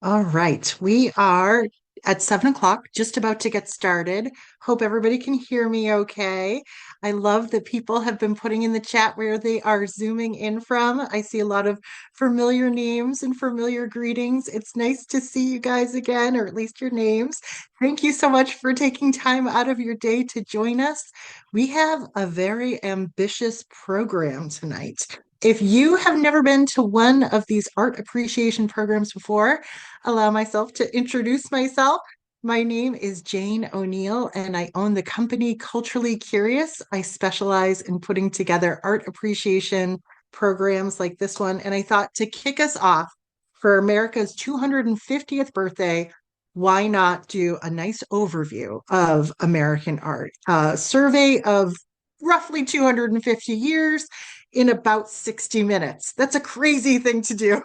All right, we are at 7 o'clock, just about to get started. Hope everybody can hear me okay. I love that people have been putting in the chat where they are zooming in from. I see a lot of familiar names and familiar greetings. It's nice to see you guys again, or at least your names. Thank you so much for taking time out of your day to join us. We have a very ambitious program tonight. If you have never been to one of these art appreciation programs before, allow myself to introduce myself. My name is Jane O'Neill, and I own the company Culturally Curious. I specialize in putting together art appreciation programs like this one. And I thought to kick us off for America's 250th birthday, why not do a nice overview of American art? A survey of roughly 250 years in about 60 minutes. That's a crazy thing to do.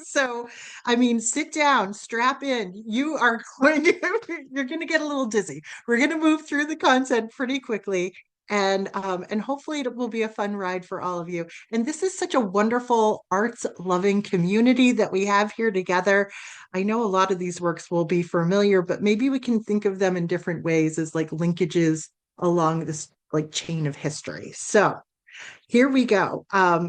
So I mean, sit down, strap in. You are going to you're going to get a little dizzy. We're going to move through the content pretty quickly, and hopefully it will be a fun ride for all of you. And this is such a wonderful arts loving community that we have here together. I know a lot of these works will be familiar, but maybe we can think of them in different ways as like linkages along this like chain of history. So here we go.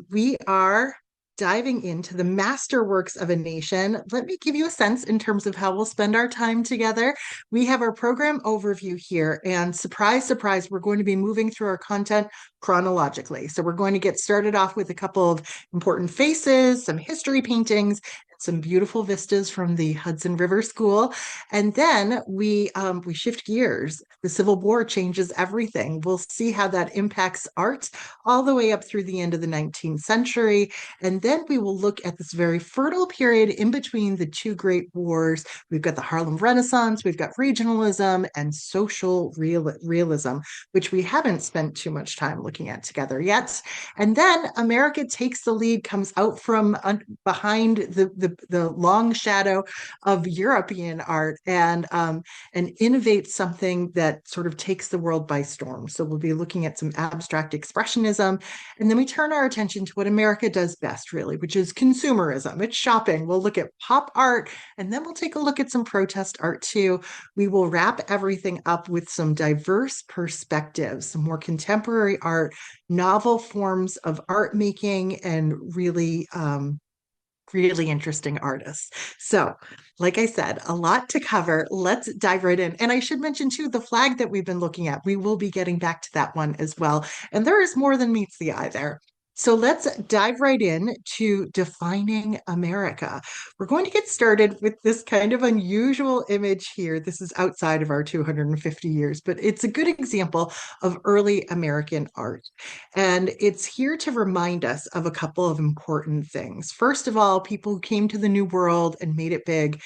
We are diving into the masterworks of a nation. Let me give you a sense in terms of how we'll spend our time together. We have our program overview here, and surprise, surprise, we're going to be moving through our content chronologically. So we're going to get started off with a couple of important faces, some history paintings, some beautiful vistas from the Hudson River School, and then we shift gears. The Civil War changes everything. We'll see how that impacts art all the way up through the end of the 19th century. And then we will look at this very fertile period in between the two great wars. We've got the Harlem Renaissance, we've got regionalism and social realism, which we haven't spent too much time looking at together yet. And then America takes the lead, comes out from behind the long shadow of European art and innovates something that sort of takes the world by storm. So we'll be looking at some abstract expressionism, and then we turn our attention to what America does best, really, which is consumerism. It's shopping. We'll look at pop art, and then we'll take a look at some protest art too. We will wrap everything up with some diverse perspectives, some more contemporary art, novel forms of art making, and really interesting artists. So, like I said, a lot to cover. Let's dive right in. And I should mention too the flag that we've been looking at. We will be getting back to that one as well. And there is more than meets the eye there. So let's dive right in to defining America. We're going to get started with this kind of unusual image here. This is outside of our 250 years, but it's a good example of early American art. And it's here to remind us of a couple of important things. First of all, people who came to the New World and made it big,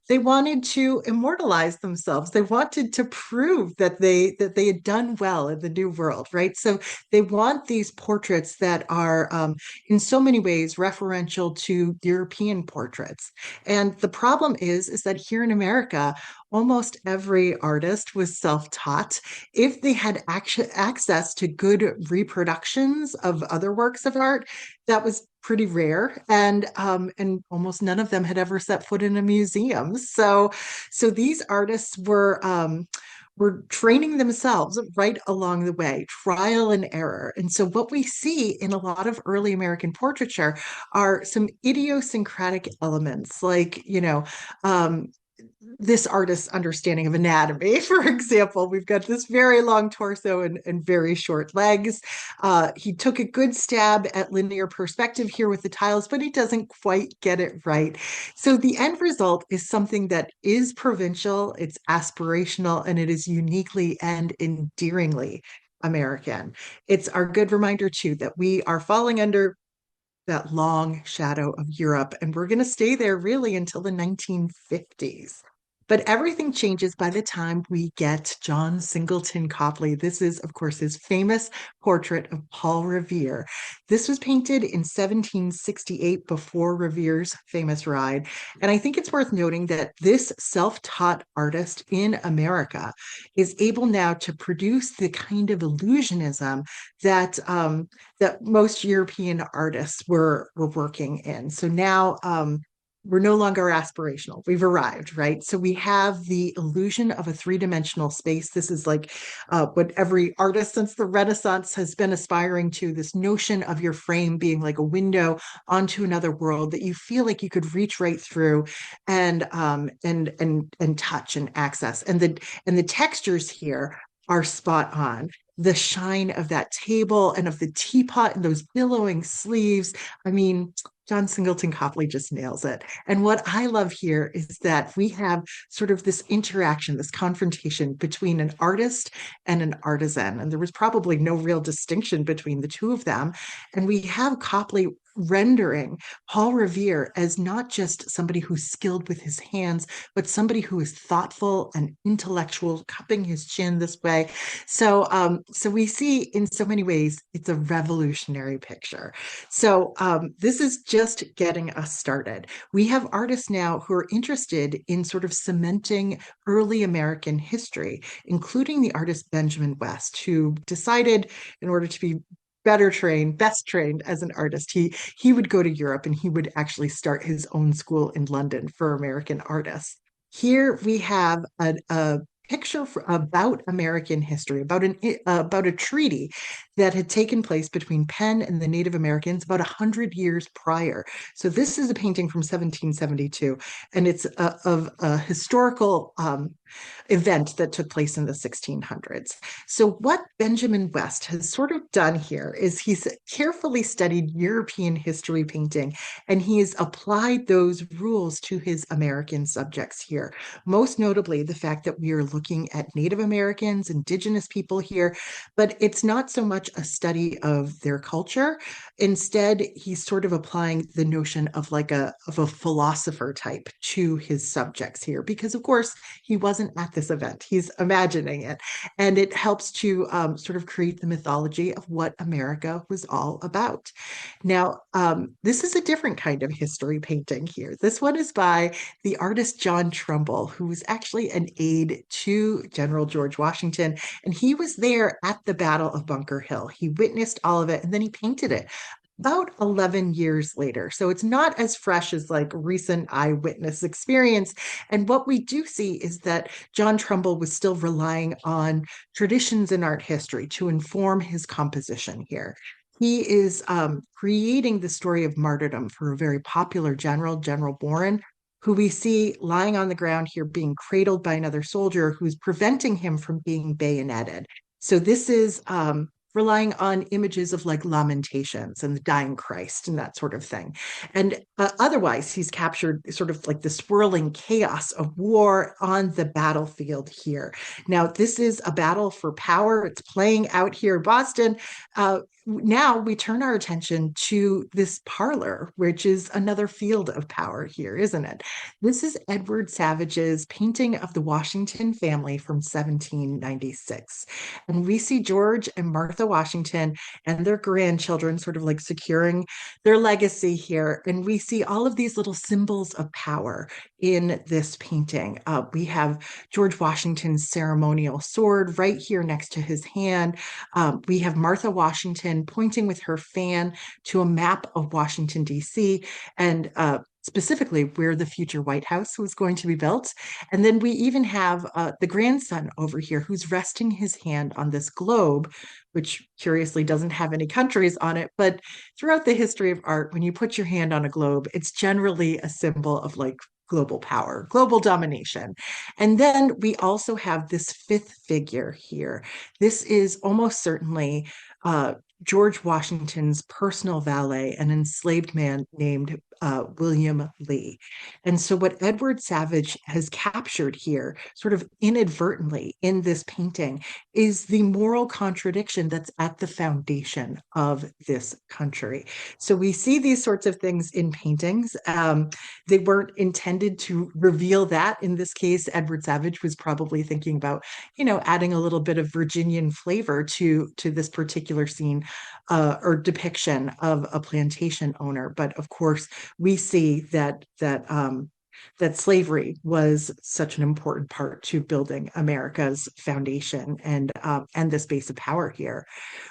they wanted to immortalize themselves. They wanted to prove that they had done well in the New World, right? So they want these portraits that are, in so many ways, referential to European portraits. And the problem is that here in America, almost every artist was self-taught. If they had access to good reproductions of other works of art, that was pretty rare, and almost none of them had ever set foot in a museum. So these artists were training themselves right along the way, trial and error. And so, what we see in a lot of early American portraiture are some idiosyncratic elements, like, this artist's understanding of anatomy. For example, we've got this very long torso and very short legs. He took a good stab at linear perspective here with the tiles, but he doesn't quite get it right. So the end result is something that is provincial, it's aspirational, and it is uniquely and endearingly American. It's our good reminder, too, that we are falling under that long shadow of Europe, and we're going to stay there really until the 1950s. But everything changes by the time we get John Singleton Copley. This is, of course, his famous portrait of Paul Revere. This was painted in 1768 before Revere's famous ride. And I think it's worth noting that this self-taught artist in America is able now to produce the kind of illusionism that most European artists were working in. So now we're no longer aspirational. We've arrived, right? So we have the illusion of a three-dimensional space. This is like what every artist since the Renaissance has been aspiring to, this notion of your frame being like a window onto another world that you feel like you could reach right through and touch and access. And the textures here are spot on. The shine of that table and of the teapot and those billowing sleeves. I mean, John Singleton Copley just nails it. And what I love here is that we have sort of this interaction, this confrontation between an artist and an artisan. And there was probably no real distinction between the two of them. And we have Copley rendering Paul Revere as not just somebody who's skilled with his hands, but somebody who is thoughtful and intellectual, cupping his chin this way. So we see in so many ways it's a revolutionary picture. So this is just getting us started. We have artists now who are interested in sort of cementing early American history, including the artist Benjamin West, who decided in order to be better trained, best trained as an artist, he would go to Europe and he would actually start his own school in London for American artists. Here we have a picture about American history, about a treaty that had taken place between Penn and the Native Americans about 100 years prior. So this is a painting from 1772, and it's of a historical event that took place in the 1600s. So what Benjamin West has sort of done here is he's carefully studied European history painting, and he has applied those rules to his American subjects here. Most notably, the fact that we are looking at Native Americans, indigenous people here, but it's not so much a study of their culture. Instead, he's sort of applying the notion of like a philosopher type to his subjects here, because of course he wasn't at this event. He's imagining it. And it helps to sort of create the mythology of what America was all about. Now, this is a different kind of history painting here. This one is by the artist John Trumbull, who was actually an aide to General George Washington. And he was there at the Battle of Bunker Hill. He witnessed all of it and then he painted it about 11 years later. So it's not as fresh as like recent eyewitness experience. And what we do see is that John Trumbull was still relying on traditions in art history to inform his composition here. He is creating the story of martyrdom for a very popular general, General Boren, who we see lying on the ground here being cradled by another soldier who's preventing him from being bayoneted. So this is relying on images of like lamentations and the dying Christ and that sort of thing. And otherwise, he's captured sort of like the swirling chaos of war on the battlefield here. Now, this is a battle for power. It's playing out here in Boston. Now we turn our attention to this parlor, which is another field of power here, isn't it? This is Edward Savage's painting of the Washington family from 1796. And we see George and Martha Washington and their grandchildren sort of like securing their legacy here. And we see all of these little symbols of power in this painting. We have George Washington's ceremonial sword right here next to his hand. We have Martha Washington pointing with her fan to a map of Washington, D.C., and specifically where the future White House was going to be built. And then we even have the grandson over here who's resting his hand on this globe, which curiously doesn't have any countries on it. But throughout the history of art, when you put your hand on a globe, it's generally a symbol of like global power, global domination. And then we also have this fifth figure here. This is almost certainly George Washington's personal valet, an enslaved man named William Lee. And so, what Edward Savage has captured here, sort of inadvertently in this painting, is the moral contradiction that's at the foundation of this country. So, we see these sorts of things in paintings. They weren't intended to reveal that. In this case, Edward Savage was probably thinking about, adding a little bit of Virginian flavor to this particular scene or depiction of a plantation owner. But of course, we see that that slavery was such an important part to building America's foundation and this base of power here.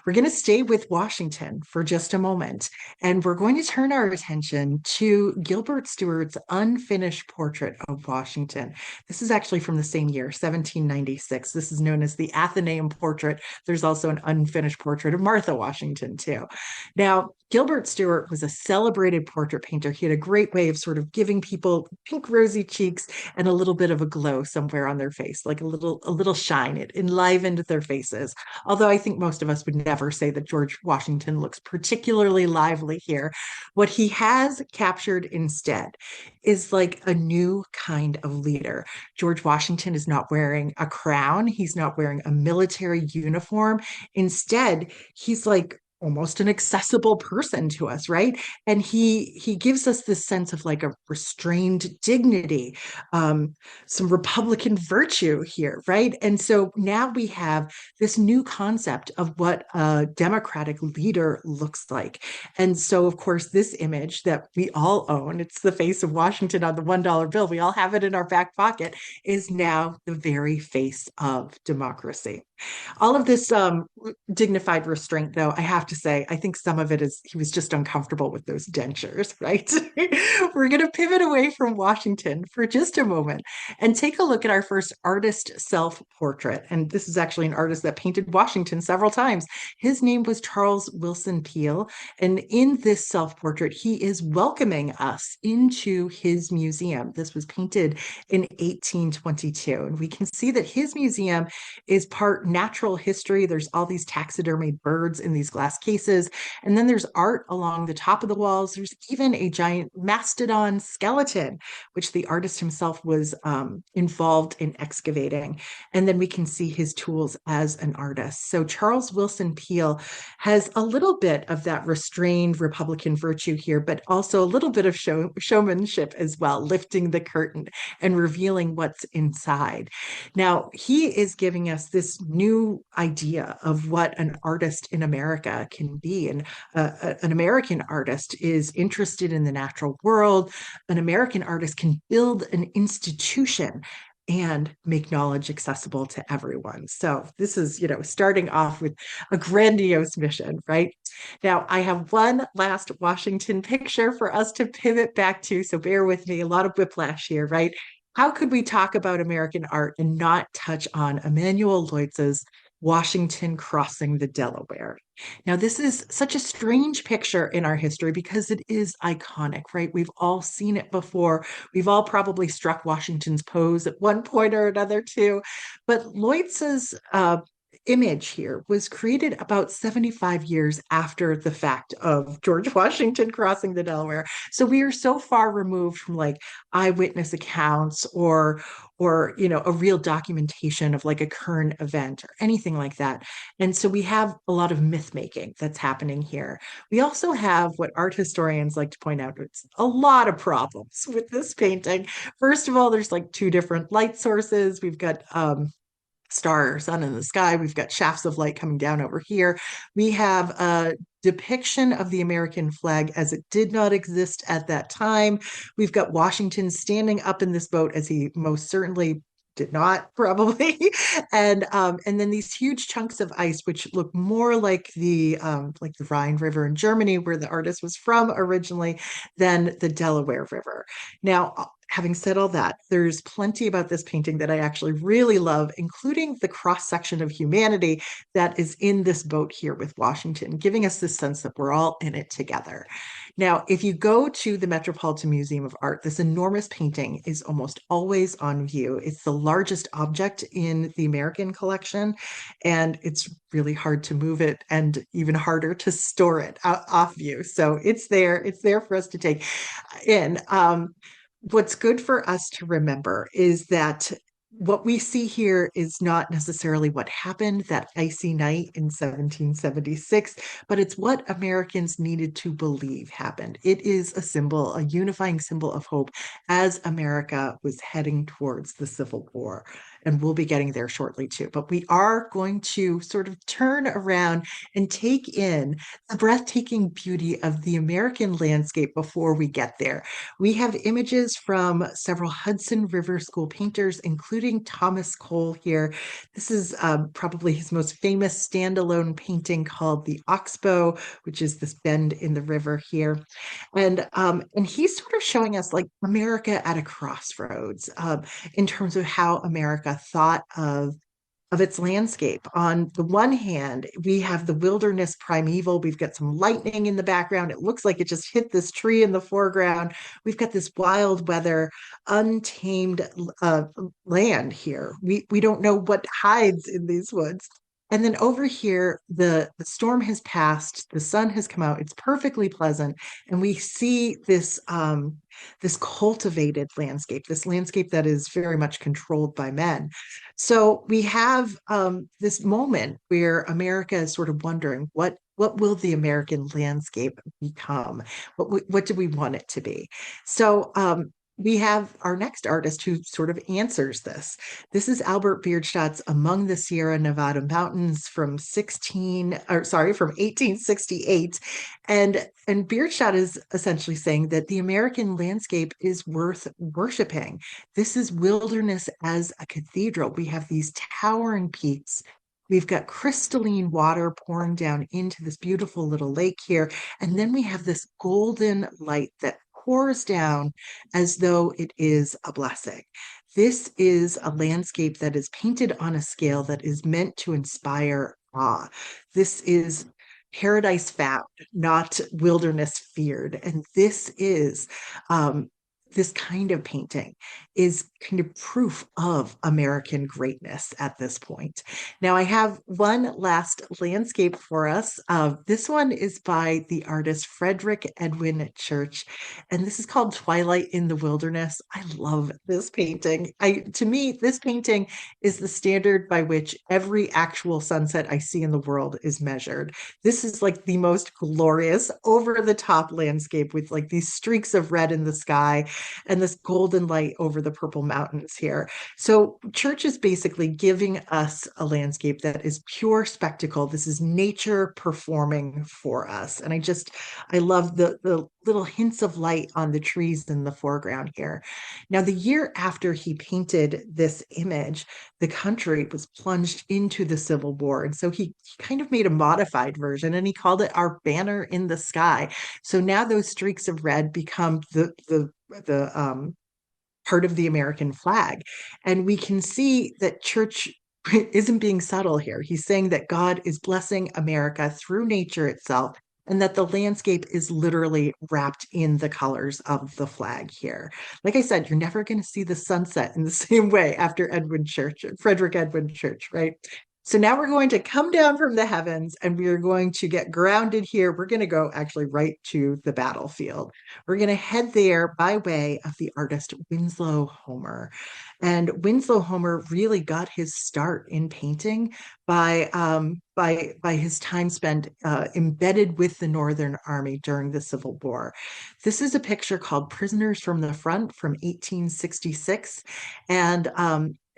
We're going to stay with Washington for just a moment, and we're going to turn our attention to Gilbert Stuart's unfinished portrait of Washington. This is actually from the same year, 1796. This is known as the Athenaeum portrait. There's also an unfinished portrait of Martha Washington, too. Now, Gilbert Stuart was a celebrated portrait painter. He had a great way of sort of giving people pink rosy cheeks and a little bit of a glow somewhere on their face, like a little shine. It enlivened their faces. Although I think most of us would never say that George Washington looks particularly lively here. What he has captured instead is like a new kind of leader. George Washington is not wearing a crown. He's not wearing a military uniform. Instead, he's like almost an accessible person to us, right? And he gives us this sense of like a restrained dignity, um, some Republican virtue here, right? And so now we have this new concept of what a democratic leader looks like. And so, of course, this image that we all own, it's the face of Washington on the $1 bill, we all have it in our back pocket, is now the very face of democracy. All of this dignified restraint, though, I have to say, I think some of it is he was just uncomfortable with those dentures, right? We're going to pivot away from Washington for just a moment and take a look at our first artist self portrait. And this is actually an artist that painted Washington several times. His name was Charles Willson Peale. And in this self portrait, he is welcoming us into his museum. This was painted in 1822. And we can see that his museum is part natural history. There's all these taxidermied birds in these glass cases. And then there's art along the top of the walls. There's even a giant mastodon skeleton, which the artist himself was involved in excavating. And then we can see his tools as an artist. So Charles Willson Peale has a little bit of that restrained Republican virtue here, but also a little bit of showmanship as well, lifting the curtain and revealing what's inside. Now, he is giving us this new idea of what an artist in America can be. And an American artist is interested in the natural world. An American artist can build an institution and make knowledge accessible to everyone. So this is, starting off with a grandiose mission, right? Now, I have one last Washington picture for us to pivot back to, so bear with me, a lot of whiplash here, right? How could we talk about American art and not touch on Emanuel Lewitz's Washington crossing the Delaware? Now, this is such a strange picture in our history because it is iconic, right? We've all seen it before. We've all probably struck Washington's pose at one point or another, too. But Lewitz's image here was created about 75 years after the fact of George Washington crossing the Delaware. So we are so far removed from like eyewitness accounts or a real documentation of like a current event or anything like that. And so we have a lot of myth making that's happening here. We also have what art historians like to point out, it's a lot of problems with this painting. First of all, there's like two different light sources. We've got star, sun in the sky. We've got shafts of light coming down over here. We have a depiction of the American flag as it did not exist at that time. We've got Washington standing up in this boat as he most certainly did not probably and then these huge chunks of ice which look more like the Rhine River in Germany where the artist was from originally than the Delaware River. Now, having said all that, there's plenty about this painting that I actually really love, including the cross section of humanity that is in this boat here with Washington, giving us this sense that we're all in it together. Now, if you go to the Metropolitan Museum of Art, this enormous painting is almost always on view. It's the largest object in the American collection, and it's really hard to move it and even harder to store it off view. So it's there for us to take in. What's good for us to remember is that what we see here is not necessarily what happened that icy night in 1776, but it's what Americans needed to believe happened. It is a symbol, a unifying symbol of hope as America was heading towards the Civil War. and we'll be getting there shortly too. But we are going to sort of turn around and take in the breathtaking beauty of the American landscape before we get there. We have images from several Hudson River School painters, including Thomas Cole here. This is probably his most famous standalone painting called The Oxbow, which is this bend in the river here. And he's sort of showing us like America at a crossroads in terms of how America thought of its landscape. On the one hand, we have the wilderness primeval. We've got some lightning in the background. It looks like it just hit this tree in the foreground. We've got this wild weather, untamed uh, land here. We don't know what hides in these woods. And then over here, the storm has passed, the sun has come out, it's perfectly pleasant, and we see this cultivated landscape, this landscape that is very much controlled by men. So we have this moment where America is sort of wondering what will the American landscape become? What do we want it to be? So we have our next artist who sort of answers this. This is Albert Bierstadt's Among the Sierra Nevada Mountains from 1868. And Bierstadt is essentially saying that the American landscape is worth worshiping. This is wilderness as a cathedral. We have these towering peaks. We've got crystalline water pouring down into this beautiful little lake here. And then we have this golden light that pours down as though it is a blessing. This is a landscape that is painted on a scale that is meant to inspire awe. This is paradise found, not wilderness feared. And this kind of painting is kind of proof of American greatness at this point. Now, I have one last landscape for us. This one is by the artist Frederick Edwin Church, and this is called Twilight in the Wilderness. I love this painting. To me, this painting is the standard by which every actual sunset I see in the world is measured. This is like the most glorious, over the top landscape with like these streaks of red in the sky and this golden light over the purple mountains here. So church is basically giving us a landscape that is pure spectacle. This is nature performing for us. And I love the little hints of light on the trees in the foreground here. Now, the year after he painted this image, the country was plunged into the Civil War. And so he kind of made a modified version and he called it Our Banner in the Sky. So now those streaks of red become the part of the American flag. And we can see that Church isn't being subtle here. He's saying that God is blessing America through nature itself and that the landscape is literally wrapped in the colors of the flag here. Like I said, you're never going to see the sunset in the same way after Frederick Edwin Church, right? So now we're going to come down from the heavens and we are going to get grounded here. We're going to go actually right to the battlefield. We're going to head there by way of the artist Winslow Homer. And Winslow Homer really got his start in painting by his time spent embedded with the Northern Army during the Civil War. This is a picture called Prisoners from the Front from 1866.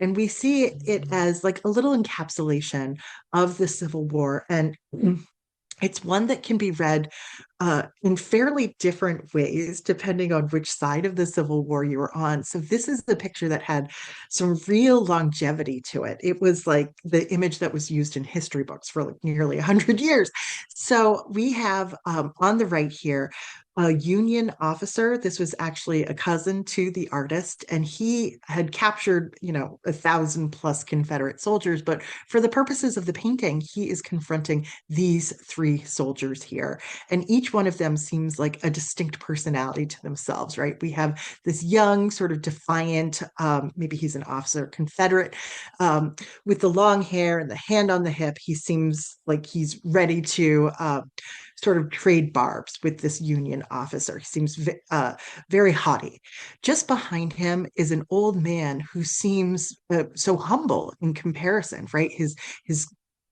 And we see it as like a little encapsulation of the Civil War. And it's one that can be read in fairly different ways depending on which side of the Civil War you were on. So this is the picture that had some real longevity to it. It was like the image that was used in history books for like nearly 100 years. So we have on the right here a Union officer. This was actually a cousin to the artist, and he had captured, 1,000+ Confederate soldiers. But for the purposes of the painting, he is confronting these three soldiers here. And each one of them seems like a distinct personality to themselves, right? We have this young, sort of defiant, maybe he's an officer, Confederate, with the long hair and the hand on the hip. He seems like he's ready to sort of trade barbs with this Union officer. He seems very haughty. Just behind him is an old man who seems so humble in comparison, right? His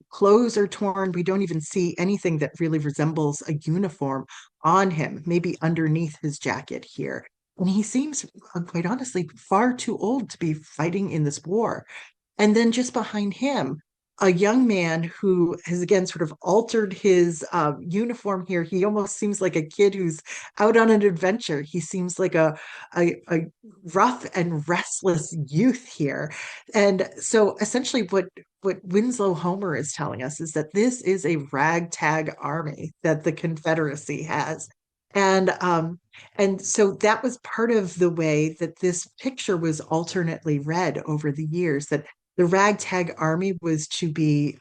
clothes are torn. We don't even see anything that really resembles a uniform on him, maybe underneath his jacket here. And he seems, quite honestly, far too old to be fighting in this war. And then just behind him, a young man who has again sort of altered his uniform here. He almost seems like a kid who's out on an adventure. He seems like a rough and restless youth here. And so essentially what Winslow Homer is telling us is that this is a ragtag army that the Confederacy has. And so that was part of the way that this picture was alternately read over the years, that the ragtag army was to be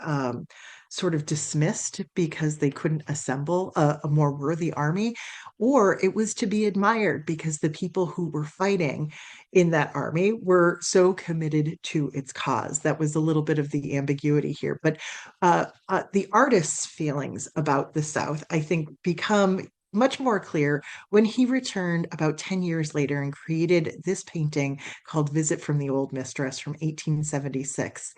sort of dismissed because they couldn't assemble a more worthy army, or it was to be admired because the people who were fighting in that army were so committed to its cause. That was a little bit of the ambiguity here. But the artist's feelings about the South, I think, become much more clear when he returned about 10 years later and created this painting called Visit from the Old Mistress from 1876.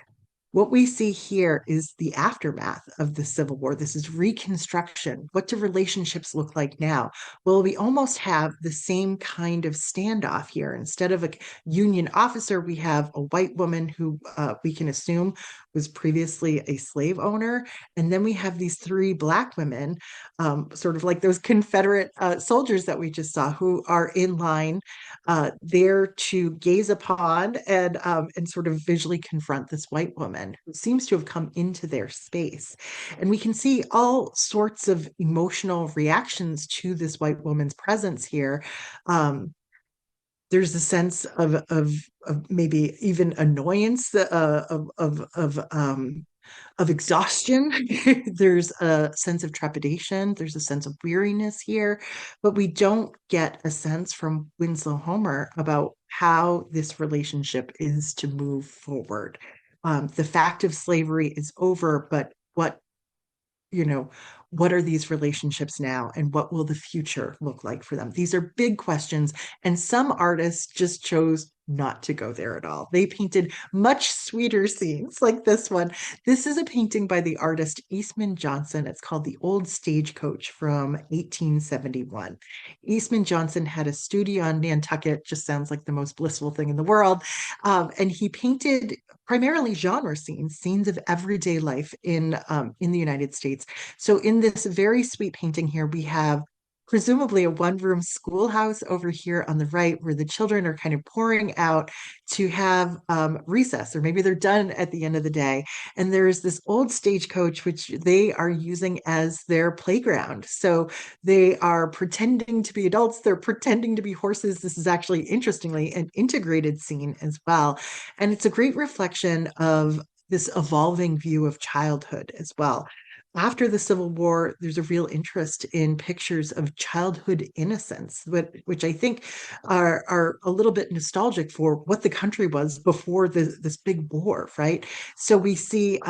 What we see here is the aftermath of the Civil War. This is Reconstruction. What do relationships look like now? Well, we almost have the same kind of standoff here. Instead of a Union officer, we have a white woman who we can assume was previously a slave owner. And then we have these three Black women, sort of like those Confederate soldiers that we just saw, who are in line there to gaze upon and sort of visually confront this white woman who seems to have come into their space. And we can see all sorts of emotional reactions to this white woman's presence here. There's a sense of maybe even annoyance, of exhaustion. There's a sense of trepidation. There's a sense of weariness here, but we don't get a sense from Winslow Homer about how this relationship is to move forward. The fact of slavery is over, but you know, what are these relationships now and what will the future look like for them? These are big questions. And some artists just chose not to go there at all. They painted much sweeter scenes like this one. This is a painting by the artist Eastman Johnson. It's called The Old Stagecoach from 1871. Eastman Johnson had a studio on Nantucket, just sounds like the most blissful thing in the world. And he painted primarily genre scenes, scenes of everyday life in the United States. So in this very sweet painting here, we have presumably a one-room schoolhouse over here on the right, where the children are kind of pouring out to have recess, or maybe they're done at the end of the day. And there's this old stagecoach, which they are using as their playground. So they are pretending to be adults, they're pretending to be horses. This is actually, interestingly, an integrated scene as well. And it's a great reflection of this evolving view of childhood as well. After the Civil War, there's a real interest in pictures of childhood innocence, which I think are a little bit nostalgic for what the country was before this big war, right? So we see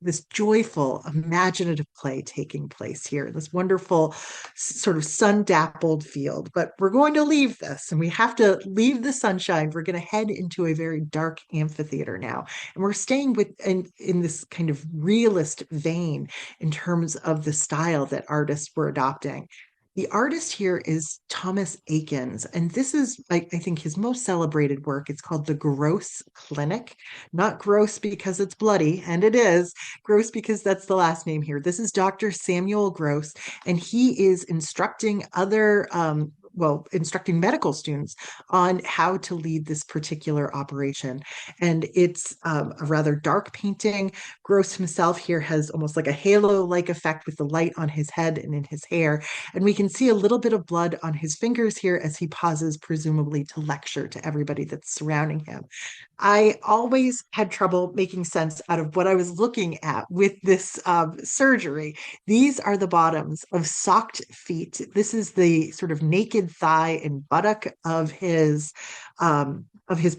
this joyful, imaginative play taking place here, this wonderful sort of sun-dappled field. But we're going to leave this, and we have to leave the sunshine. We're going to head into a very dark amphitheater now, and we're staying in this kind of realist vein in terms of the style that artists were adopting. The artist here is Thomas Eakins, and this is, I think, his most celebrated work. It's called The Gross Clinic. Not gross because it's bloody, and it is. Gross because that's the last name here. This is Dr. Samuel Gross, and he is instructing instructing medical students on how to lead this particular operation. And it's a rather dark painting. Gross himself here has almost like a halo-like effect with the light on his head and in his hair. And we can see a little bit of blood on his fingers here as he pauses, presumably to lecture to everybody that's surrounding him. I always had trouble making sense out of what I was looking at with this surgery. These are the bottoms of socked feet. This is the sort of naked thigh and buttock of his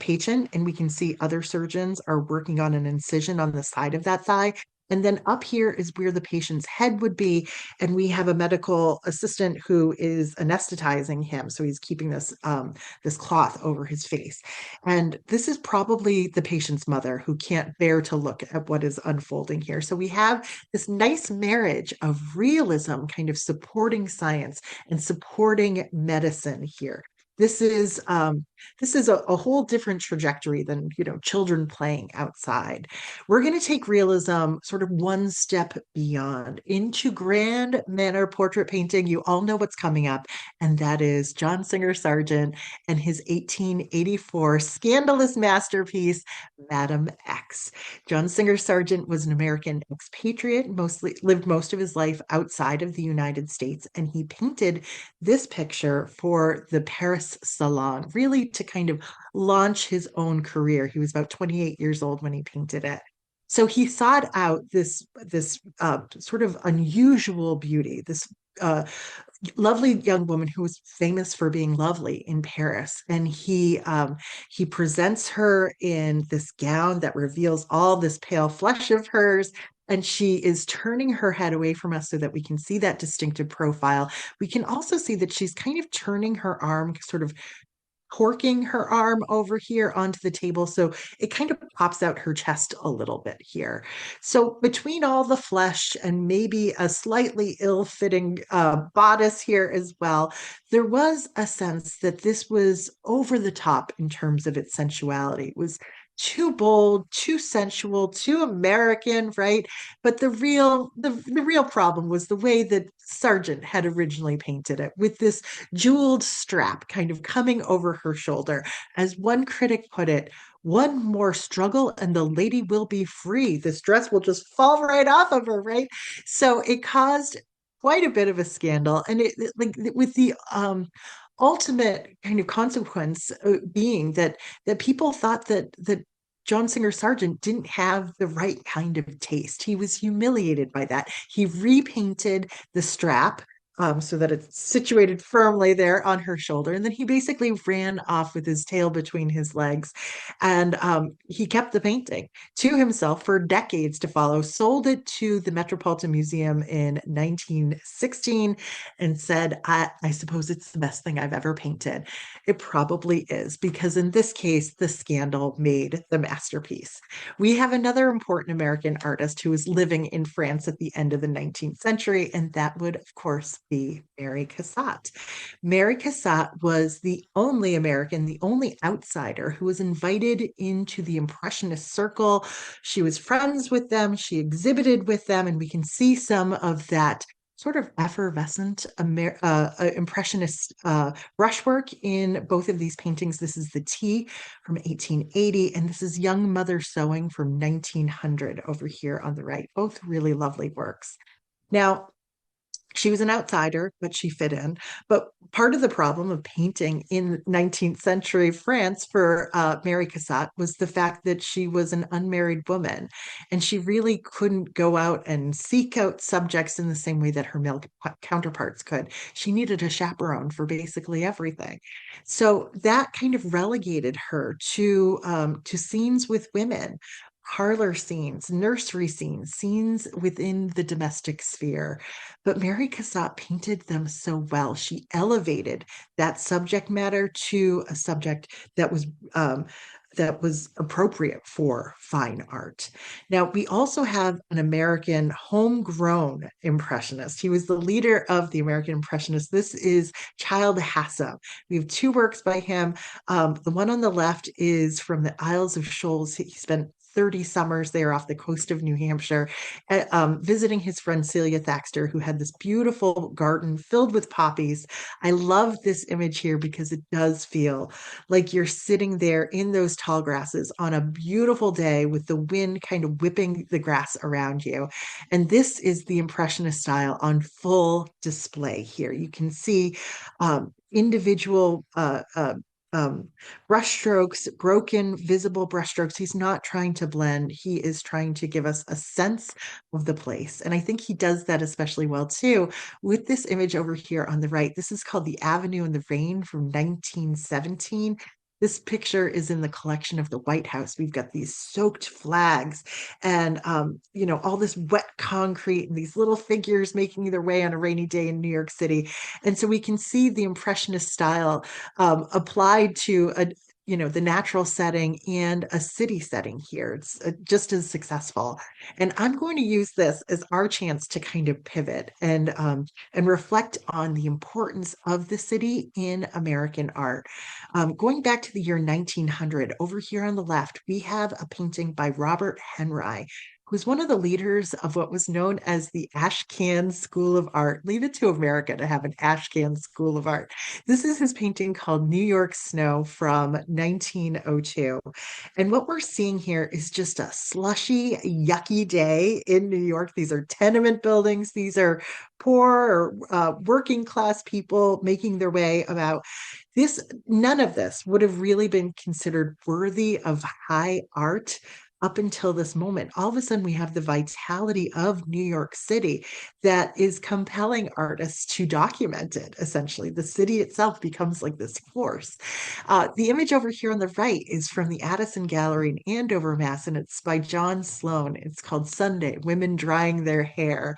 patient, and we can see other surgeons are working on an incision on the side of that thigh. And then up here is where the patient's head would be. And we have a medical assistant who is anesthetizing him. So he's keeping this cloth over his face. And this is probably the patient's mother who can't bear to look at what is unfolding here. So we have this nice marriage of realism kind of supporting science and supporting medicine here. This is this is a whole different trajectory than, children playing outside. We're going to take realism sort of one step beyond into grand manner portrait painting. You all know what's coming up, and that is John Singer Sargent and his 1884 scandalous masterpiece, Madam X. John Singer Sargent was an American expatriate, mostly lived most of his life outside of the United States, and he painted this picture for the Paris Salon, really to kind of launch his own career. He was about 28 years old when he painted it. So he sought out this sort of unusual beauty, this uh, lovely young woman who was famous for being lovely in Paris, and he presents her in this gown that reveals all this pale flesh of hers. And she is turning her head away from us so that we can see that distinctive profile. We can also see that she's kind of turning her arm, sort of corking her arm over here onto the table. So it kind of pops out her chest a little bit here. So between all the flesh and maybe a slightly ill-fitting bodice here as well, there was a sense that this was over the top in terms of its sensuality. It was too bold, too sensual, too American, right? But the real problem was the way that Sargent had originally painted it, with this jeweled strap kind of coming over her shoulder. As one critic put it, one more struggle and the lady will be free. This dress will just fall right off of her, right? So it caused quite a bit of a scandal. And like with the ultimate kind of consequence being that people thought that John Singer Sargent didn't have the right kind of taste. He was humiliated by that. He repainted the strap so that it's situated firmly there on her shoulder. And then he basically ran off with his tail between his legs. And he kept the painting to himself for decades to follow, sold it to the Metropolitan Museum in 1916, and said, I suppose it's the best thing I've ever painted. It probably is, because in this case, the scandal made the masterpiece. We have another important American artist who was living in France at the end of the 19th century, and that would, of course, be Mary Cassatt. Mary Cassatt was the only American, the only outsider who was invited into the Impressionist circle. She was friends with them, she exhibited with them, and we can see some of that sort of effervescent Impressionist brushwork in both of these paintings. This is the Tea from 1880, and this is Young Mother Sewing from 1900 over here on the right. Both really lovely works. Now, she was an outsider, but she fit in. But part of the problem of painting in 19th century France for Mary Cassatt was the fact that she was an unmarried woman, and she really couldn't go out and seek out subjects in the same way that her male counterparts could. She needed a chaperone for basically everything. So that kind of relegated her to scenes with women, parlor scenes, nursery scenes, scenes within the domestic sphere. But Mary Cassatt painted them so well. She elevated that subject matter to a subject that was appropriate for fine art. Now, we also have an American homegrown impressionist. He was the leader of the American Impressionists. This is Childe Hassam. We have two works by him. The one on the left is from the Isles of Shoals. He spent 30 summers there off the coast of New Hampshire, visiting his friend Celia Thaxter, who had this beautiful garden filled with poppies. I love this image here because it does feel like you're sitting there in those tall grasses on a beautiful day with the wind kind of whipping the grass around you. And this is the Impressionist style on full display here. You can see individual brushstrokes, broken, visible brushstrokes. He's not trying to blend. He is trying to give us a sense of the place. And I think he does that especially well too with this image over here on the right. This is called The Avenue in the Rain from 1917. This picture is in the collection of the White House. We've got these soaked flags and, all this wet concrete and these little figures making their way on a rainy day in New York City. And so we can see the Impressionist style applied to the natural setting and a city setting here. It's just as successful. And I'm going to use this as our chance to kind of pivot and reflect on the importance of the city in American art. Going back to the year 1900, over here on the left, we have a painting by Robert Henry, who's one of the leaders of what was known as the Ashcan School of Art. Leave it to America to have an Ashcan School of Art. This is his painting called New York Snow from 1902. And what we're seeing here is just a slushy, yucky day in New York. These are tenement buildings. These are poor or working class people making their way about. None of this would have really been considered worthy of high art up until this moment. All of a sudden, we have the vitality of New York City that is compelling artists to document it, essentially. The city itself becomes like this force. The image over here on the right is from the Addison Gallery in Andover, Mass., and it's by John Sloan. It's called Sunday, Women Drying Their Hair.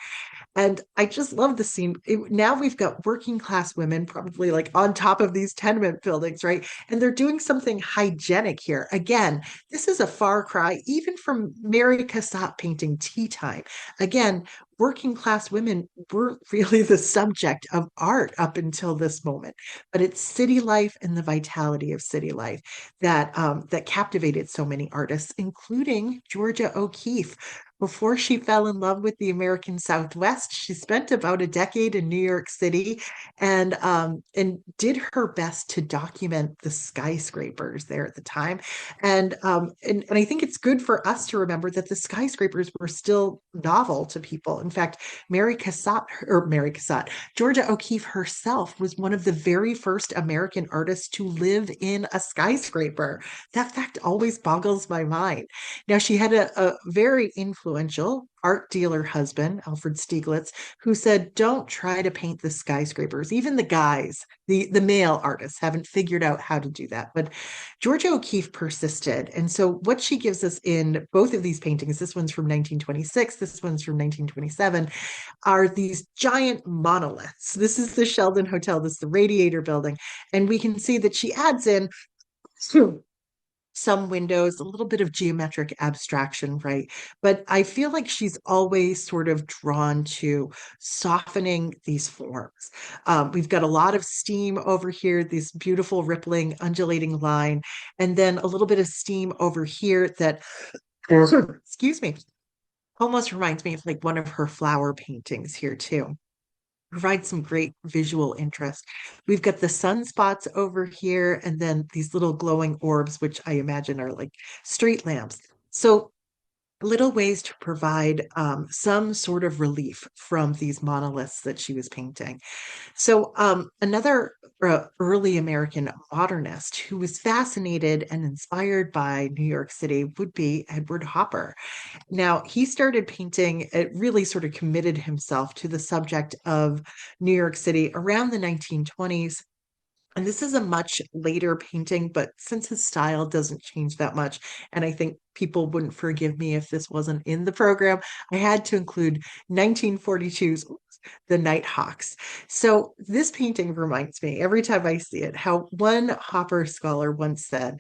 And I just love the scene. Now we've got working class women probably like on top of these tenement buildings, right? And they're doing something hygienic here. Again, this is a far cry, even from Mary Cassatt painting Tea Time. Again, working class women weren't really the subject of art up until this moment, but it's city life and the vitality of city life that captivated so many artists, including Georgia O'Keeffe. Before she fell in love with the American Southwest, she spent about a decade in New York City and did her best to document the skyscrapers there at the time. And I think it's good for us to remember that the skyscrapers were still novel to people. In fact, Mary Cassatt, Georgia O'Keeffe herself was one of the very first American artists to live in a skyscraper. That fact always boggles my mind. Now, she had a very influential art dealer husband, Alfred Stieglitz, who said, don't try to paint the skyscrapers. Even the guys, the male artists, haven't figured out how to do that. But Georgia O'Keeffe persisted. And so, what she gives us in both of these paintings, this one's from 1926, this one's from 1927, are these giant monoliths. This is the Sheldon Hotel, this is the Radiator Building. And we can see that she adds in some windows, a little bit of geometric abstraction, right? But I feel like she's always sort of drawn to softening these forms. We've got a lot of steam over here, this beautiful rippling, undulating line, and then a little bit of steam over here that, excuse me, almost reminds me of like one of her flower paintings here too. Provide some great visual interest. We've got the sunspots over here, and then these little glowing orbs, which I imagine are like street lamps. So little ways to provide some sort of relief from these monoliths that she was painting. So another early American modernist who was fascinated and inspired by New York City would be Edward Hopper. Now, he started painting, it really sort of committed himself to the subject of New York City around the 1920s. And this is a much later painting, but since his style doesn't change that much, and I think people wouldn't forgive me if this wasn't in the program, I had to include 1942's The Nighthawks. So this painting reminds me every time I see it how one Hopper scholar once said,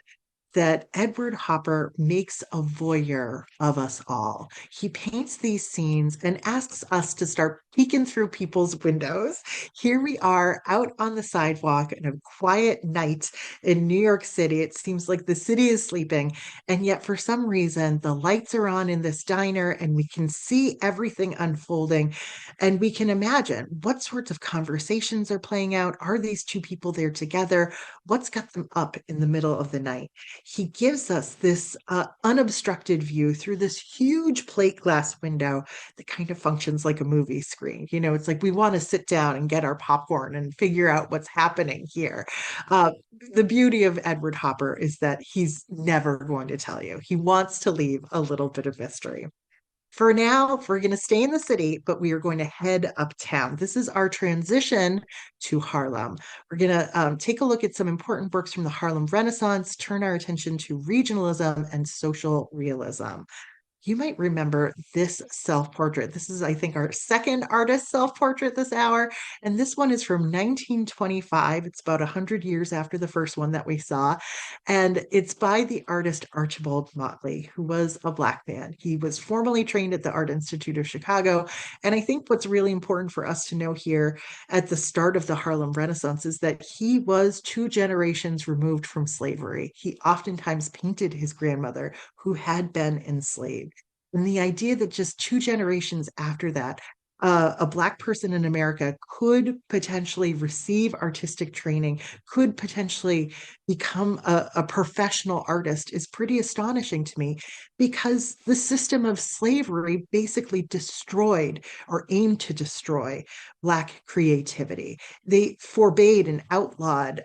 that Edward Hopper makes a voyeur of us all. He paints these scenes and asks us to start peeking through people's windows. Here we are out on the sidewalk in a quiet night in New York City. It seems like the city is sleeping, and yet for some reason, the lights are on in this diner and we can see everything unfolding. And we can imagine what sorts of conversations are playing out. Are these two people there together? What's got them up in the middle of the night? He gives us this unobstructed view through this huge plate glass window that kind of functions like a movie screen. It's like we want to sit down and get our popcorn and figure out what's happening here. Uh, the beauty of Edward Hopper is that he's never going to tell you. He wants to leave a little bit of mystery. For now, we're going to stay in the city, but we are going to head uptown. This is our transition to Harlem. We're going to take a look at some important works from the Harlem Renaissance, turn our attention to regionalism and social realism. You might remember this self-portrait. This is, I think, our second artist self-portrait this hour. And this one is from 1925. It's about 100 years after the first one that we saw. And it's by the artist Archibald Motley, who was a Black man. He was formally trained at the Art Institute of Chicago. And I think what's really important for us to know here at the start of the Harlem Renaissance is that he was two generations removed from slavery. He oftentimes painted his grandmother, who had been enslaved. And the idea that just two generations after that, a Black person in America could potentially receive artistic training, could potentially become a professional artist is pretty astonishing to me because the system of slavery basically destroyed or aimed to destroy Black creativity. They forbade and outlawed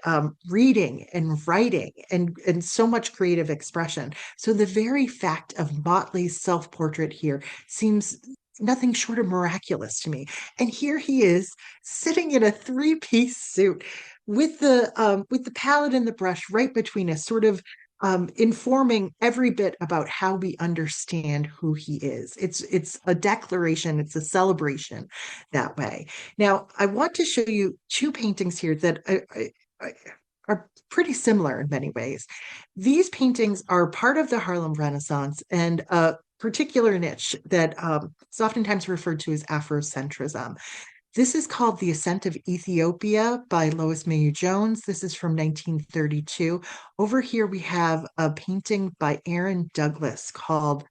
reading and writing and so much creative expression. So the very fact of Motley's self-portrait here seems nothing short of miraculous to me. And here he is sitting in a three-piece suit with the palette and the brush right between us, sort of informing every bit about how we understand who he is. It's a declaration, it's a celebration that way. Now, I want to show you two paintings here that are pretty similar in many ways. These paintings are part of the Harlem Renaissance and a particular niche that is oftentimes referred to as Afrocentrism. This is called The Ascent of Ethiopia by Lois Mayu Jones. This is from 1932. Over here, we have a painting by Aaron Douglas called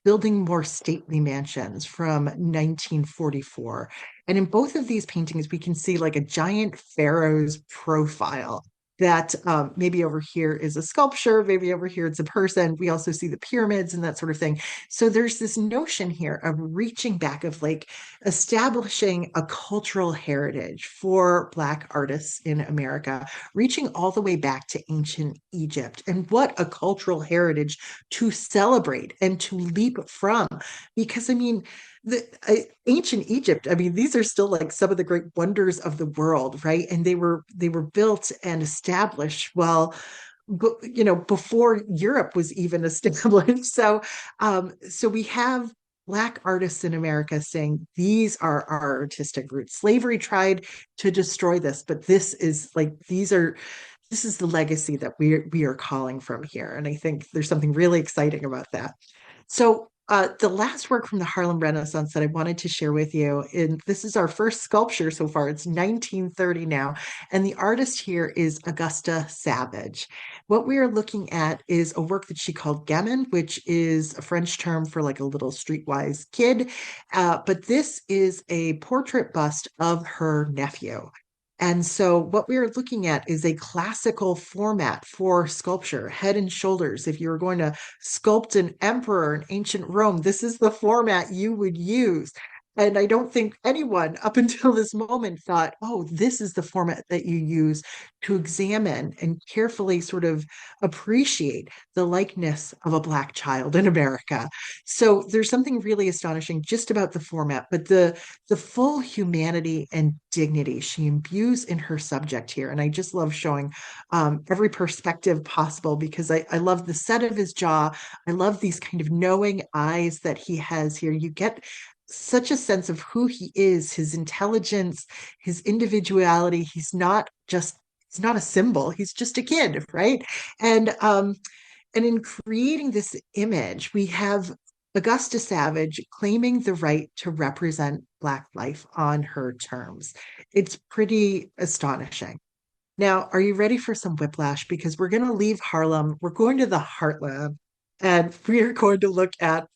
Building More Stately Mansions from 1944. And in both of these paintings, we can see like a giant pharaoh's profile. That maybe over here is a sculpture, maybe over here it's a person. We also see the pyramids and that sort of thing. So there's this notion here of reaching back, of like establishing a cultural heritage for Black artists in America, reaching all the way back to ancient Egypt. And what a cultural heritage to celebrate and to leap from. Because, I mean, ancient Egypt, I mean, these are still like some of the great wonders of the world, right? And they were built and established well, before Europe was even established. So we have Black artists in America saying these are our artistic roots. Slavery tried to destroy this, but this is the legacy that we are calling from here. And I think there's something really exciting about that. So, the last work from the Harlem Renaissance that I wanted to share with you, and this is our first sculpture so far. It's 1930 now, and the artist here is Augusta Savage. What we are looking at is a work that she called gamin, which is a French term for like a little streetwise kid. But this is a portrait bust of her nephew. And so, what we are looking at is a classical format for sculpture, head and shoulders. If you were going to sculpt an emperor in ancient Rome, this is the format you would use. And I don't think anyone up until this moment thought, oh, this is the format that you use to examine and carefully sort of appreciate the likeness of a Black child in America. So there's something really astonishing just about the format, but the full humanity and dignity she imbues in her subject here. And I just love showing every perspective possible because I love the set of his jaw. I love these kind of knowing eyes that he has here. You get such a sense of who he is, his intelligence, his individuality. He's not a symbol. He's just a kid, right? And in creating this image, we have Augusta Savage claiming the right to represent Black life on her terms. It's pretty astonishing. Now, are you ready for some whiplash? Because we're going to leave Harlem. We're going to the Heartland, and we are going to look at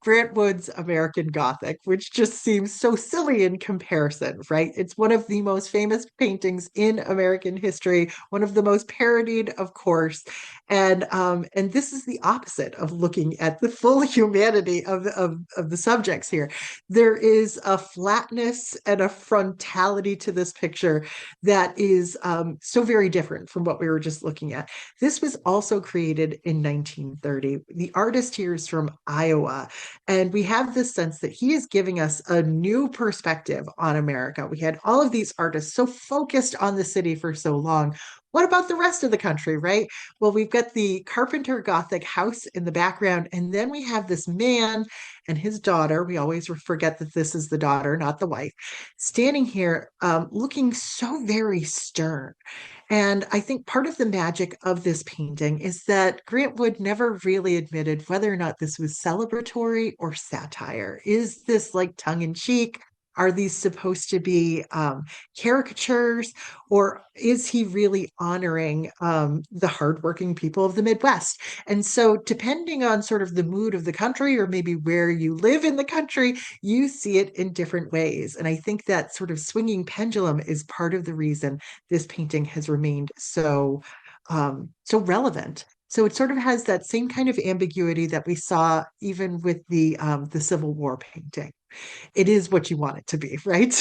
Grant Wood's American Gothic, which just seems so silly in comparison, right? It's one of the most famous paintings in American history, one of the most parodied, of course. And this is the opposite of looking at the full humanity of the subjects here. There is a flatness and a frontality to this picture that is so very different from what we were just looking at. This was also created in 1930. The artist here is from Iowa. And we have this sense that he is giving us a new perspective on America. We had all of these artists so focused on the city for so long. What about the rest of the country, right? Well, we've got the Carpenter Gothic house in the background, and then we have this man and his daughter. We always forget that this is the daughter, not the wife, standing here looking so very stern. And I think part of the magic of this painting is that Grant Wood never really admitted whether or not this was celebratory or satire. Is this like tongue in cheek? Are these supposed to be caricatures, or is he really honoring the hardworking people of the Midwest? And so, depending on sort of the mood of the country, or maybe where you live in the country, you see it in different ways. And I think that sort of swinging pendulum is part of the reason this painting has remained so relevant. So it sort of has that same kind of ambiguity that we saw even with the Civil War painting. It is what you want it to be, right?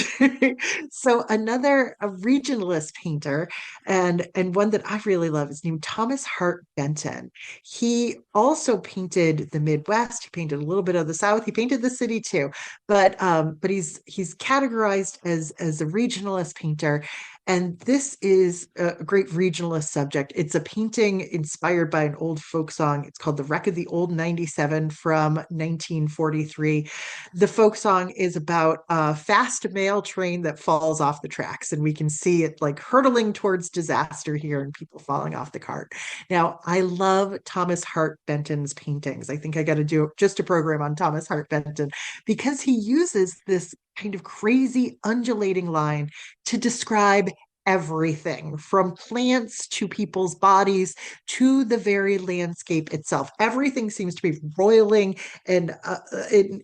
So another a regionalist painter and one that I really love is named Thomas Hart Benton. He also painted the Midwest. He painted a little bit of the South. He painted the city too, but he's categorized as a regionalist painter. And this is a great regionalist subject. It's a painting inspired by an old folk song. It's called The Wreck of the Old 97 from 1943. The folk song is about a fast mail train that falls off the tracks, and we can see it like hurtling towards disaster here and people falling off the cart. Now, I love Thomas Hart Benton's paintings. I think I got to do just a program on Thomas Hart Benton because he uses this kind of crazy undulating line to describe everything from plants to people's bodies to the very landscape itself. Everything seems to be roiling and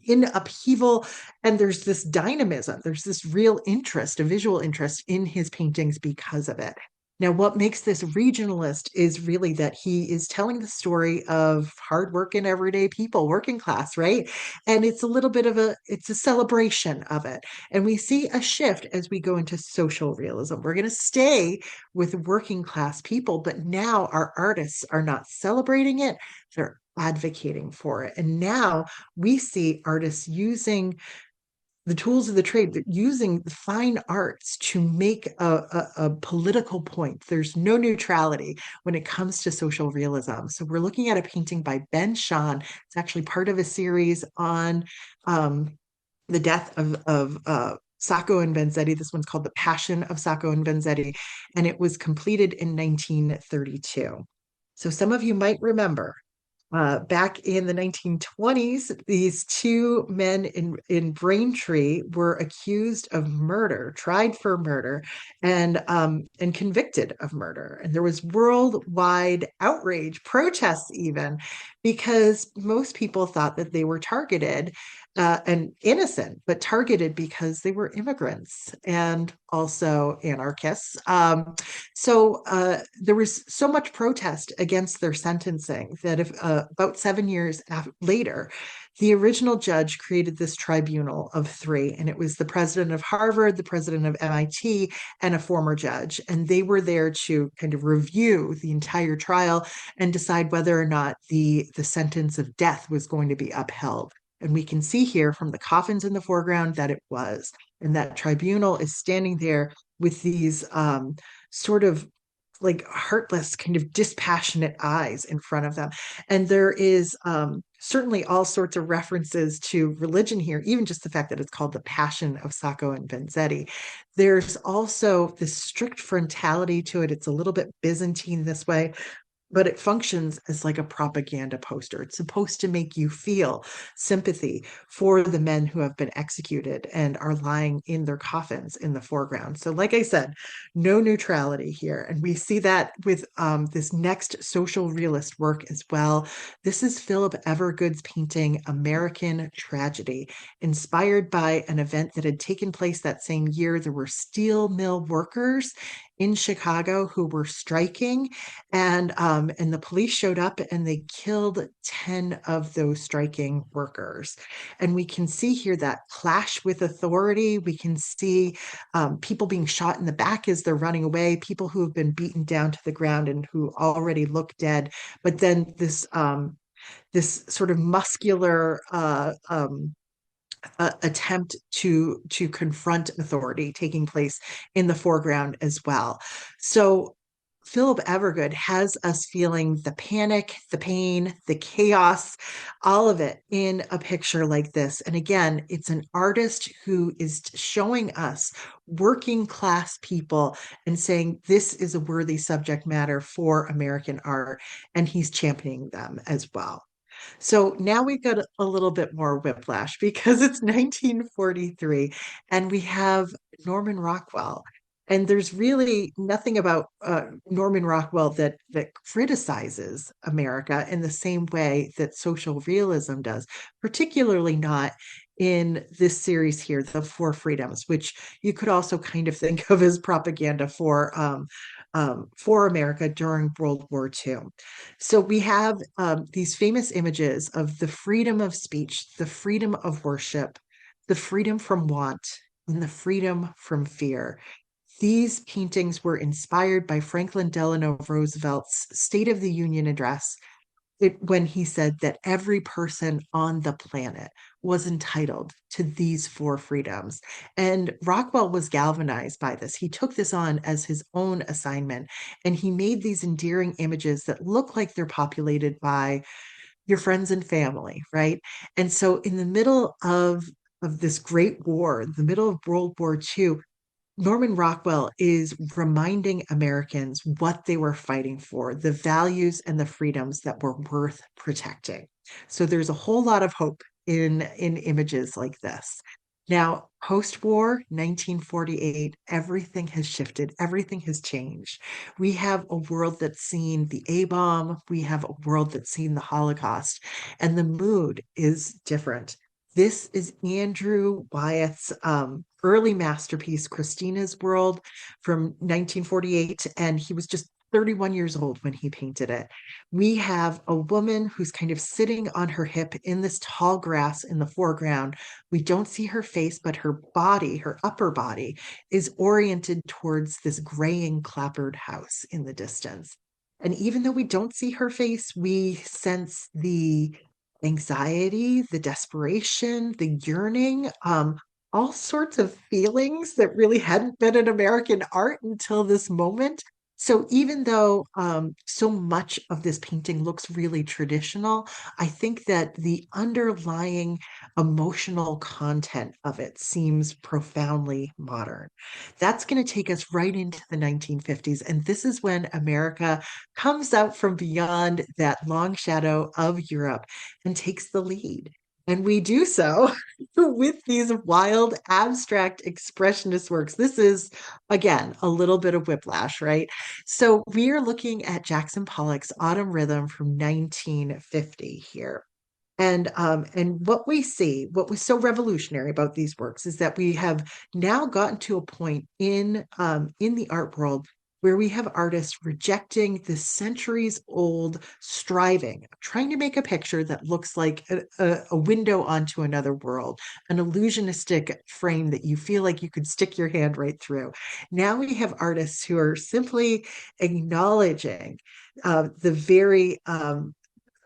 in upheaval. And there's this dynamism, there's this real interest, a visual interest in his paintings because of it. Now, what makes this regionalist is really that he is telling the story of hardworking everyday people, working class, right? And it's a little bit of it's a celebration of it. And we see a shift as we go into social realism. We're going to stay with working class people, but now our artists are not celebrating it, they're advocating for it. And now we see artists using the tools of the trade, using the fine arts to make a political point. There's no neutrality when it comes to social realism. So we're looking at a painting by Ben Shahn. It's actually part of a series on the death of Sacco and Vanzetti. This one's called The Passion of Sacco and Vanzetti, and it was completed in 1932. So some of you might remember back in the 1920s, these two men in Braintree were accused of murder, tried for murder, and convicted of murder. And there was worldwide outrage, protests even, because most people thought that they were targeted and innocent, but targeted because they were immigrants and also anarchists. So there was so much protest against their sentencing that if about 7 years later, the original judge created this tribunal of three, and it was the president of Harvard, the president of MIT, and a former judge. And they were there to kind of review the entire trial and decide whether or not the sentence of death was going to be upheld. And we can see here from the coffins in the foreground that it was. And that tribunal is standing there with these sort of like heartless, kind of dispassionate eyes in front of them. And there is certainly all sorts of references to religion here, even just the fact that it's called the Passion of Sacco and Vanzetti. There's also this strict frontality to it. It's a little bit Byzantine this way, but it functions as like a propaganda poster. It's supposed to make you feel sympathy for the men who have been executed and are lying in their coffins in the foreground. So, like I said, no neutrality here. And we see that with this next social realist work as well. This is Philip Evergood's painting, American Tragedy, inspired by an event that had taken place that same year. There were steel mill workers in Chicago who were striking, and the police showed up and they killed 10 of those striking workers. And we can see here that clash with authority. We can see people being shot in the back as they're running away, people who have been beaten down to the ground and who already look dead. But then this this sort of muscular attempt to confront authority taking place in the foreground as well. So Philip Evergood has us feeling the panic, the pain, the chaos, all of it in a picture like this. And again, it's an artist who is showing us working class people and saying this is a worthy subject matter for American art, and he's championing them as well. So now we've got a little bit more whiplash because it's 1943 and we have Norman Rockwell. And there's really nothing about Norman Rockwell that criticizes America in the same way that social realism does, particularly not in this series here, The Four Freedoms, which you could also kind of think of as propaganda for America during World War II. So we have these famous images of the freedom of speech, the freedom of worship, the freedom from want, and the freedom from fear. These paintings were inspired by Franklin Delano Roosevelt's State of the Union address when he said that every person on the planet was entitled to these four freedoms. And Rockwell was galvanized by this. He took this on as his own assignment, and he made these endearing images that look like they're populated by your friends and family, right? And so, in the middle of this great war, in the middle of World War II, Norman Rockwell is reminding Americans what they were fighting for, the values and the freedoms that were worth protecting. So there's a whole lot of hope in images like this. Now, post-war 1948, everything has shifted, everything has changed. We have a world that's seen the A-bomb, we have a world that's seen the Holocaust, and the mood is different. This is Andrew Wyeth's early masterpiece, Christina's World from 1948, and he was just 31 years old when he painted it. We have a woman who's kind of sitting on her hip in this tall grass in the foreground. We don't see her face, but her body, her upper body, is oriented towards this graying clapboard house in the distance. And even though we don't see her face, we sense the anxiety, the desperation, the yearning, all sorts of feelings that really hadn't been in American art until this moment. So even though so much of this painting looks really traditional, I think that the underlying emotional content of it seems profoundly modern. That's going to take us right into the 1950s. And this is when America comes out from beyond that long shadow of Europe and takes the lead. And we do so with these wild abstract expressionist works. This is, again, a little bit of whiplash, right? So we are looking at Jackson Pollock's Autumn Rhythm from 1950 here. And what we see, what was so revolutionary about these works is that we have now gotten to a point in the art world where we have artists rejecting the centuries old striving, trying to make a picture that looks like a window onto another world, an illusionistic frame that you feel like you could stick your hand right through. Now we have artists who are simply acknowledging uh, the very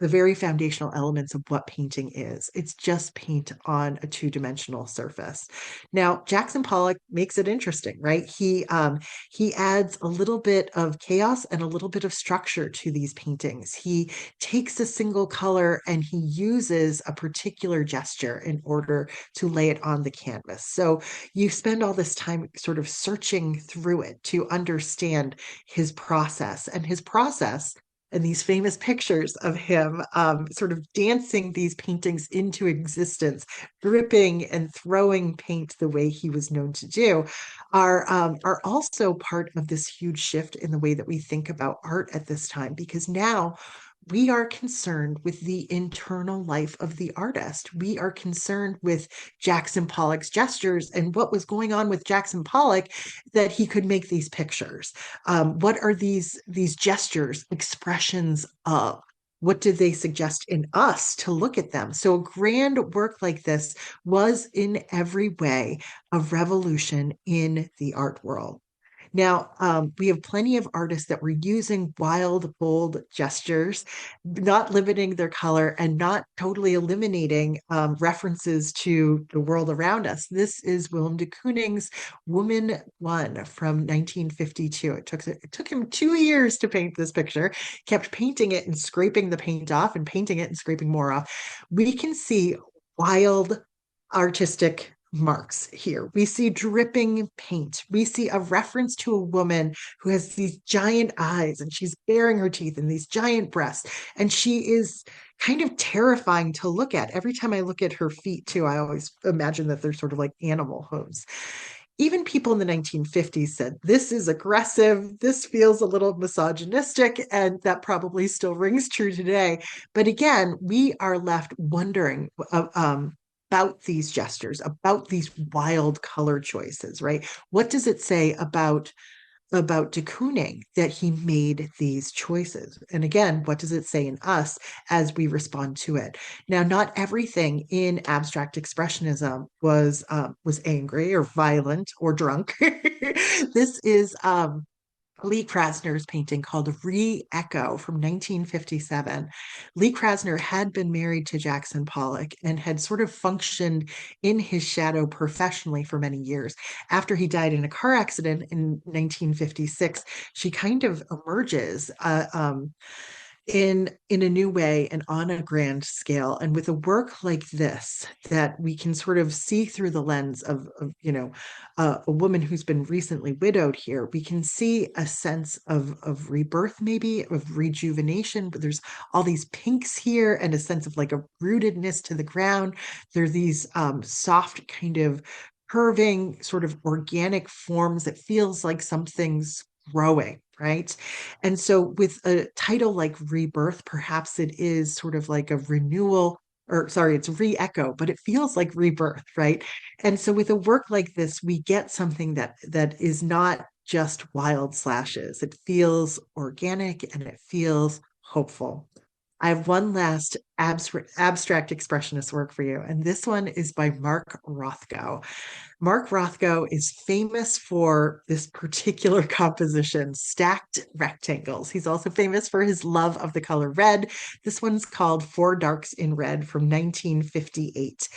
the very foundational elements of what painting is. It's just paint on a two-dimensional surface. Now, Jackson Pollock makes it interesting, right? He adds a little bit of chaos and a little bit of structure to these paintings. He takes a single color and he uses a particular gesture in order to lay it on the canvas. So you spend all this time sort of searching through it to understand his process, and his process and these famous pictures of him sort of dancing these paintings into existence, dripping and throwing paint the way he was known to do, are also part of this huge shift in the way that we think about art at this time. Because now we are concerned with the internal life of the artist. We are concerned with Jackson Pollock's gestures and what was going on with Jackson Pollock that he could make these pictures. What are these gestures expressions of? What do they suggest in us to look at them? So a grand work like this was in every way a revolution in the art world. Now, we have plenty of artists that were using wild, bold gestures, not limiting their color and not totally eliminating references to the world around us. This is Willem de Kooning's Woman One from 1952. It took him 2 years to paint this picture, kept painting it and scraping the paint off and painting it and scraping more off. We can see wild artistic marks here. We see dripping paint. We see a reference to a woman who has these giant eyes and she's baring her teeth and these giant breasts. And she is kind of terrifying to look at. Every time I look at her feet, too, I always imagine that they're sort of like animal hooves. Even people in the 1950s said, this is aggressive, this feels a little misogynistic, and that probably still rings true today. But again, we are left wondering about these gestures, about these wild color choices, right? What does it say about de Kooning that he made these choices? And again, what does it say in us as we respond to it? Now, not everything in abstract expressionism was angry or violent or drunk. This is Lee Krasner's painting called Re-Echo from 1957. Lee Krasner had been married to Jackson Pollock and had sort of functioned in his shadow professionally for many years. After he died in a car accident in 1956, she kind of emerges in a new way and on a grand scale, and with a work like this that we can sort of see through the lens of a woman who's been recently widowed here. We can see a sense of rebirth, maybe of rejuvenation, but there's all these pinks here and a sense of like a rootedness to the ground. There are these soft kind of curving sort of organic forms that feels like something's growing, right? And so, with a title like Rebirth, perhaps it is sort of like a renewal, or sorry, it's re echo, but it feels like rebirth, right? And so, with a work like this, we get something that is not just wild slashes. It feels organic and it feels hopeful. I have one last abstract expressionist work for you, and this one is by Mark Rothko. Mark Rothko is famous for this particular composition, stacked rectangles. He's also famous for his love of the color red. This one's called Four Darks in Red from 1958.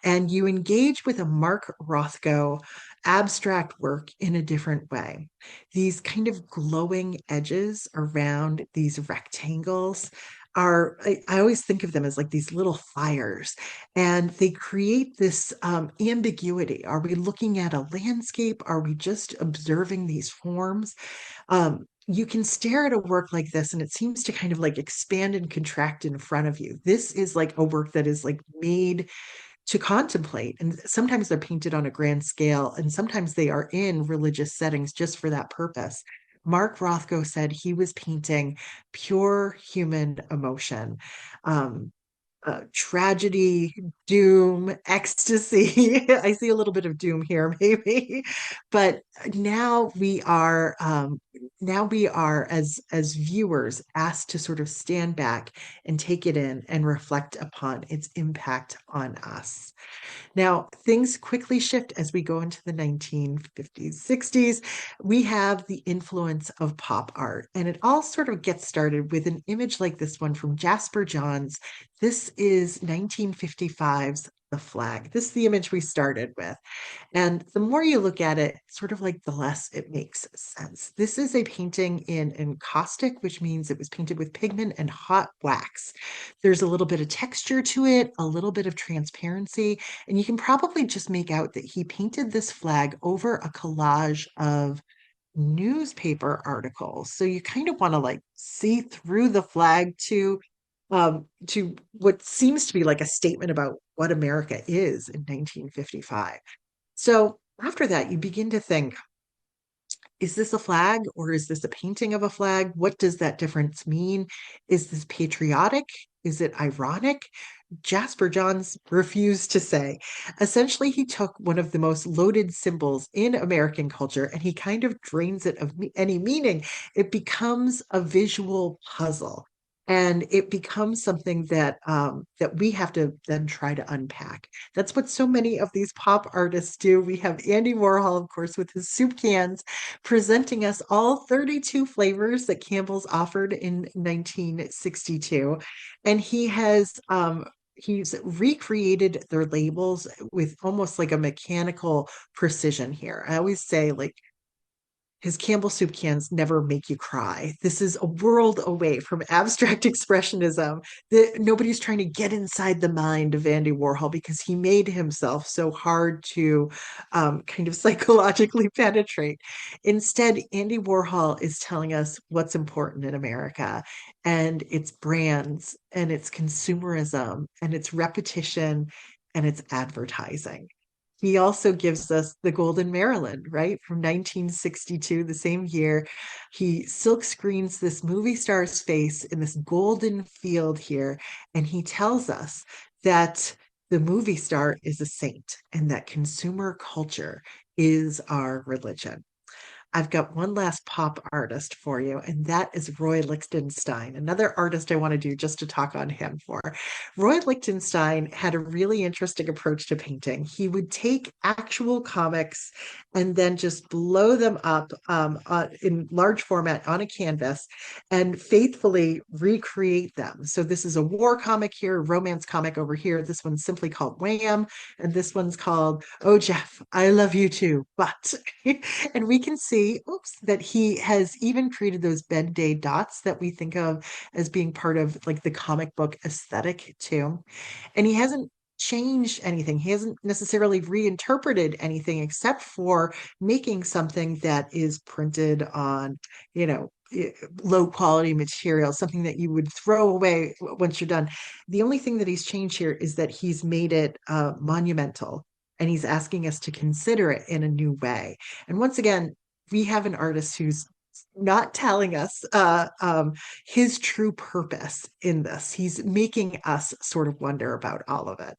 And you engage with a Mark Rothko abstract work in a different way. These kind of glowing edges around these rectangles I always think of them as like these little fires, and they create this ambiguity. Are we looking at a landscape? Are we just observing these forms? You can stare at a work like this and it seems to kind of like expand and contract in front of you. This is like a work that is like made to contemplate. And sometimes they're painted on a grand scale, and sometimes they are in religious settings just for that purpose. Mark Rothko said he was painting pure human emotion. Um, Tragedy, doom, ecstasy. I see a little bit of doom here, maybe, but now we are as viewers asked to sort of stand back and take it in and reflect upon its impact on us. Now, things quickly shift as we go into the 1950s, 60s. We have the influence of pop art, and it all sort of gets started with an image like this one from Jasper Johns. This is 1955's The Flag. This is the image we started with. And the more you look at it, sort of like the less it makes sense. This is a painting in encaustic, which means it was painted with pigment and hot wax. There's a little bit of texture to it, a little bit of transparency, and you can probably just make out that he painted this flag over a collage of newspaper articles. So you kind of want to like see through the flag to what seems to be like a statement about what America is in 1955. So after that, you begin to think, is this a flag or is this a painting of a flag? What does that difference mean? Is this patriotic? Is it ironic? Jasper Johns refused to say. Essentially, he took one of the most loaded symbols in American culture and he kind of drains it of any meaning. It becomes a visual puzzle. and it becomes something that we have to then try to unpack. That's what so many of these pop artists do. We have Andy Warhol, of course, with his soup cans, presenting us all 32 flavors that Campbell's offered in 1962, and he's recreated their labels with almost like a mechanical precision here. I always say, like, his Campbell soup cans never make you cry. This is a world away from abstract expressionism. Nobody's trying to get inside the mind of Andy Warhol because he made himself so hard to kind of psychologically penetrate. Instead, Andy Warhol is telling us what's important in America, and it's brands, and it's consumerism, and it's repetition, and it's advertising. He also gives us the Golden Maryland, right? From 1962, the same year. He silk screens this movie star's face in this golden field here, and he tells us that the movie star is a saint and that consumer culture is our religion. I've got one last pop artist for you, and that is Roy Lichtenstein, another artist I want to do just to talk on him for. Roy Lichtenstein had a really interesting approach to painting. He would take actual comics and then just blow them up in large format on a canvas and faithfully recreate them. So this is a war comic here, a romance comic over here. This one's simply called Wham, and this one's called Oh Jeff, I Love You Too, but and we can see, oops, that he has even created those Ben-Day dots that we think of as being part of like the comic book aesthetic too. And he hasn't changed anything. He hasn't necessarily reinterpreted anything except for making something that is printed on, you know, low quality material, something that you would throw away once you're done. The only thing that he's changed here is that he's made it monumental, and he's asking us to consider it in a new way. And once again, we have an artist who's not telling us his true purpose in this. He's making us sort of wonder about all of it.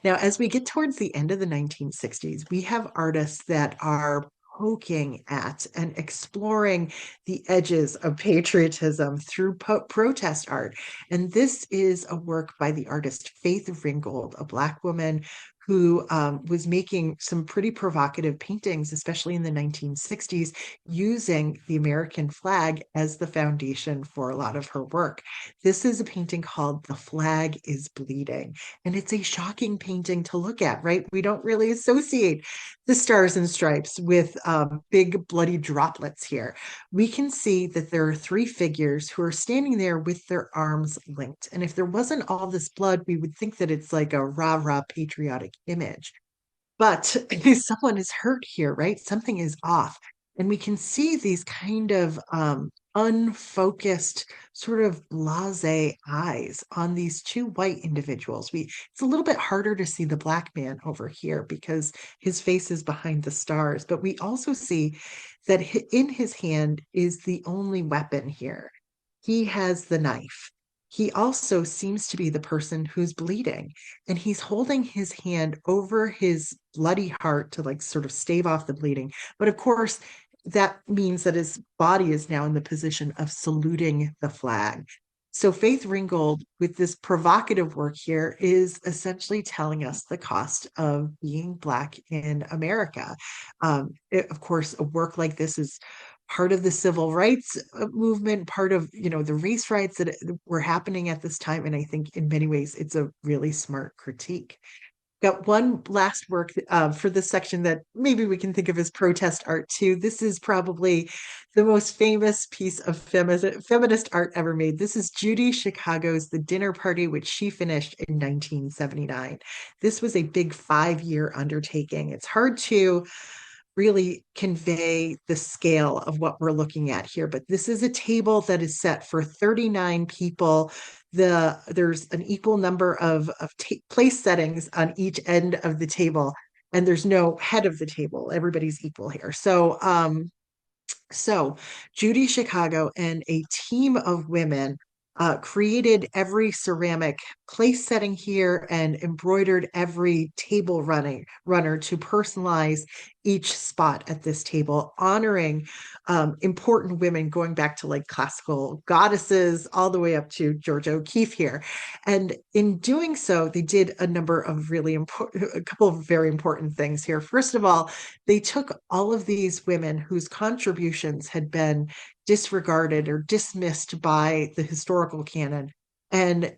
Now, as we get towards the end of the 1960s, we have artists that are poking at and exploring the edges of patriotism through protest art. And this is a work by the artist Faith Ringgold, a Black woman who was making some pretty provocative paintings, especially in the 1960s, using the American flag as the foundation for a lot of her work. This is a painting called The Flag is Bleeding. And it's a shocking painting to look at, right? We don't really associate the stars and stripes with big bloody droplets here. We can see that there are three figures who are standing there with their arms linked. And if there wasn't all this blood, we would think that it's like a rah rah patriotic image. But someone is hurt here, right? Something is off. And we can see these kind of unfocused, sort of blase eyes on these two white individuals. It's a little bit harder to see the black man over here because his face is behind the stars. But we also see that in his hand is the only weapon here. He has the knife. He also seems to be the person who's bleeding, and he's holding his hand over his bloody heart to like sort of stave off the bleeding. But of course, that means that his body is now in the position of saluting the flag. So Faith Ringgold, with this provocative work here, is essentially telling us the cost of being Black in America. Of course, a work like this is part of the civil rights movement, part of, you know, the race riots that were happening at this time. And I think in many ways, it's a really smart critique. Got one last work for this section that maybe we can think of as protest art too. This is probably the most famous piece of feminist art ever made. This is Judy Chicago's The Dinner Party, which she finished in 1979. This was a big 5-year undertaking. It's hard to really convey the scale of what we're looking at here. But this is a table that is set for 39 people. There's an equal number of place settings on each end of the table, and there's no head of the table. Everybody's equal here. So Judy Chicago and a team of women created every ceramic place setting here and embroidered every table runner to personalize each spot at this table, honoring important women going back to like classical goddesses all the way up to Georgia O'Keeffe here. And in doing so, they did a number of really important, a couple of very important things here. First of all, they took all of these women whose contributions had been disregarded or dismissed by the historical canon and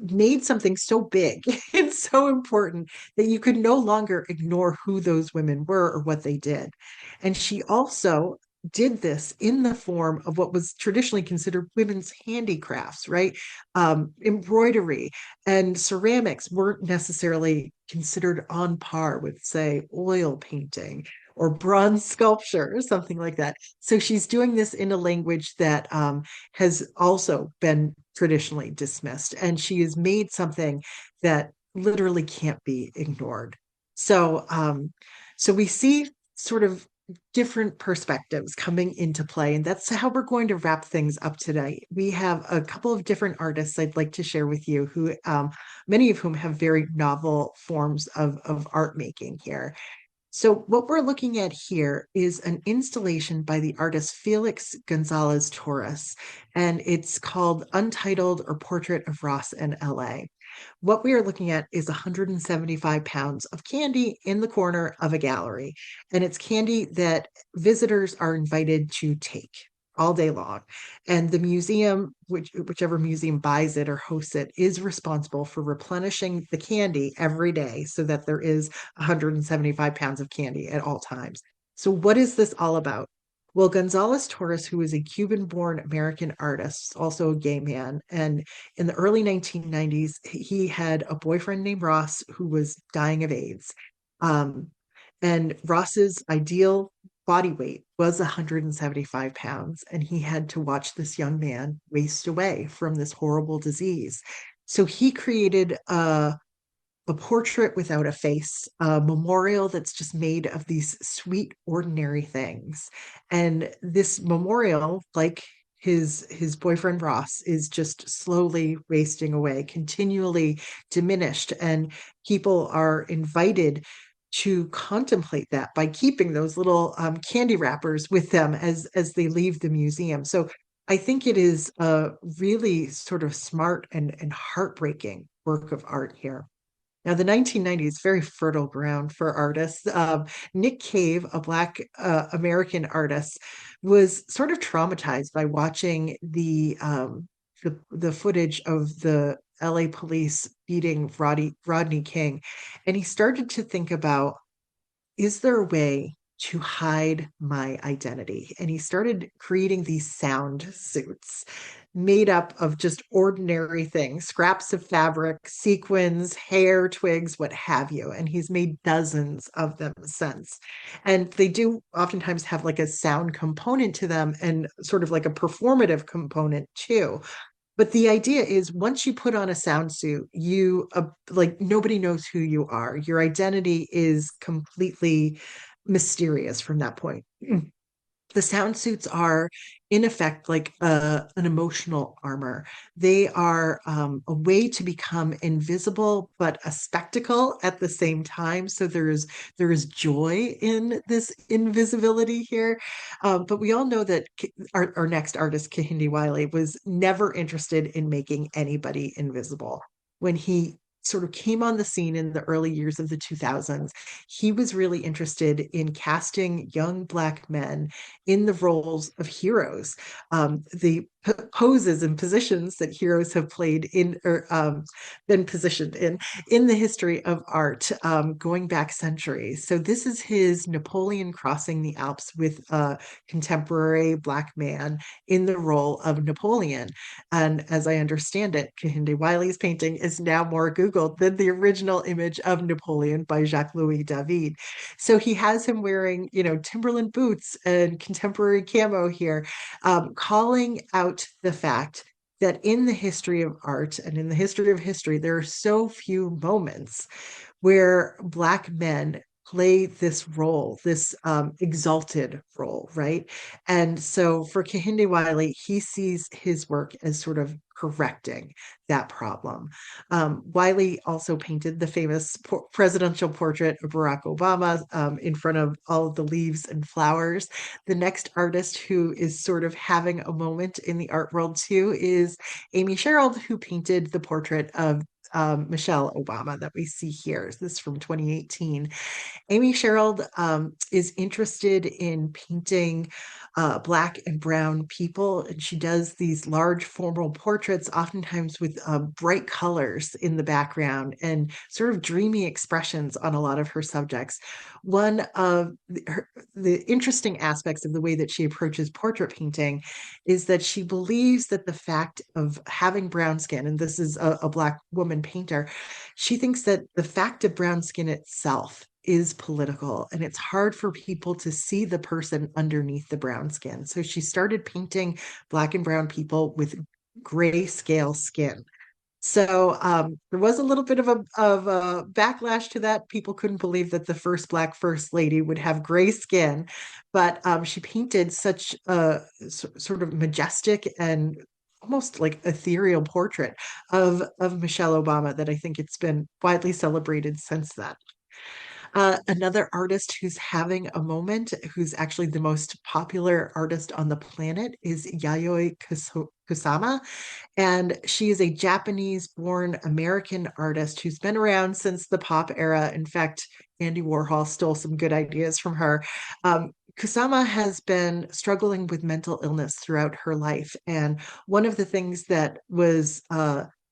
made something so big and so important that you could no longer ignore who those women were or what they did. And she also did this in the form of what was traditionally considered women's handicrafts, right? Embroidery and ceramics weren't necessarily considered on par with, say, oil painting or bronze sculpture or something like that. So she's doing this in a language that has also been traditionally dismissed, and she has made something that literally can't be ignored. So, so we see sort of different perspectives coming into play, and that's how we're going to wrap things up today. We have a couple of different artists I'd like to share with you, who many of whom have very novel forms of art making here. So what we're looking at here is an installation by the artist Felix Gonzalez Torres, and it's called Untitled or Portrait of Ross in LA. What we are looking at is 175 pounds of candy in the corner of a gallery, and it's candy that visitors are invited to take all day long. And the museum, whichever museum buys it or hosts it, is responsible for replenishing the candy every day so that there is 175 pounds of candy at all times. So, what is this all about? Well, Gonzalez Torres, who is a Cuban born American artist, also a gay man, and in the early 1990s, he had a boyfriend named Ross who was dying of AIDS. Um, and Ross's ideal body weight was 175 pounds, and he had to watch this young man waste away from this horrible disease. So he created a portrait without a face, a memorial that's just made of these sweet, ordinary things. And this memorial, like his boyfriend Ross, is just slowly wasting away, continually diminished, and people are invited to contemplate that by keeping those little candy wrappers with them as they leave the museum. So I think it is a really sort of smart and heartbreaking work of art here. Now, the 1990s, very fertile ground for artists. Nick Cave, a Black American artist, was sort of traumatized by watching the footage of the LA police beating Rodney King. And he started to think about, is there a way to hide my identity? And he started creating these sound suits made up of just ordinary things, scraps of fabric, sequins, hair, twigs, what have you. And he's made dozens of them since. And they do oftentimes have like a sound component to them and sort of like a performative component too. But the idea is once you put on a sound suit, you like nobody knows who you are. Your identity is completely mysterious from that point. The sound suits are in effect like an emotional armor. They are a way to become invisible but a spectacle at the same time. So there is joy in this invisibility here. But we all know that our next artist, Kehinde Wiley, was never interested in making anybody invisible. When he sort of came on the scene in the early years of the 2000s, he was really interested in casting young Black men in the roles of heroes, the poses and positions that heroes have played in or been positioned in the history of art, going back centuries. So this is his Napoleon crossing the Alps with a contemporary Black man in the role of Napoleon. And as I understand it, Kehinde Wiley's painting is now more Googled than the original image of Napoleon by Jacques-Louis David. So he has him wearing, Timberland boots and contemporary camo here, calling out the fact that in the history of art and in the history of history, there are so few moments where Black men play this role, this exalted role, right? And so for Kehinde Wiley, he sees his work as sort of correcting that problem. Wiley also painted the famous presidential portrait of Barack Obama in front of all of the leaves and flowers. The next artist who is sort of having a moment in the art world too is Amy Sherald, who painted the portrait of Michelle Obama that we see here. This is from 2018. Amy Sherald is interested in painting Black and brown people, and she does these large formal portraits, oftentimes with bright colors in the background and sort of dreamy expressions on a lot of her subjects. One of the interesting aspects of the way that she approaches portrait painting is that she believes that the fact of having brown skin, and this is a Black woman painter, she thinks that the fact of brown skin itself is political, and it's hard for people to see the person underneath the brown skin. So she started painting Black and brown people with grayscale skin. So there was a little bit of a backlash to that. People couldn't believe that the first Black first lady would have gray skin, but she painted such a sort of majestic and almost like ethereal portrait of Michelle Obama that I think it's been widely celebrated since then. Another artist who's having a moment, who's actually the most popular artist on the planet, is Yayoi Kusama. And she is a Japanese born American artist who's been around since the pop era. In fact, Andy Warhol stole some good ideas from her. Kusama has been struggling with mental illness throughout her life. And one of the things that was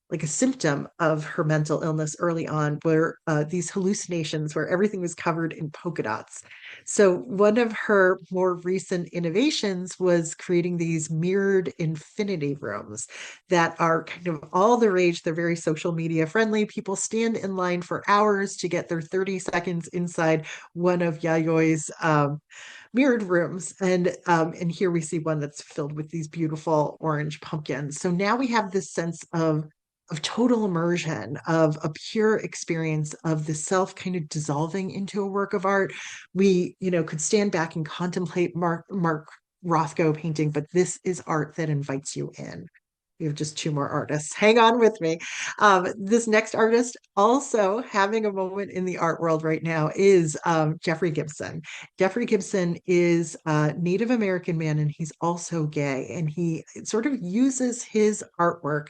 like a symptom of her mental illness early on were these hallucinations where everything was covered in polka dots. So, one of her more recent innovations was creating these mirrored infinity rooms that are kind of all the rage. They're very social media friendly. People stand in line for hours to get their 30 seconds inside one of Yayoi's mirrored rooms. And here we see one that's filled with these beautiful orange pumpkins. So now we have this sense of total immersion, of a pure experience of the self kind of dissolving into a work of art. We, could stand back and contemplate Mark Rothko painting, but this is art that invites you in. We have just two more artists. Hang on with me. This next artist, also having a moment in the art world right now, is Jeffrey Gibson. Jeffrey Gibson is a Native American man, and he's also gay. And he sort of uses his artwork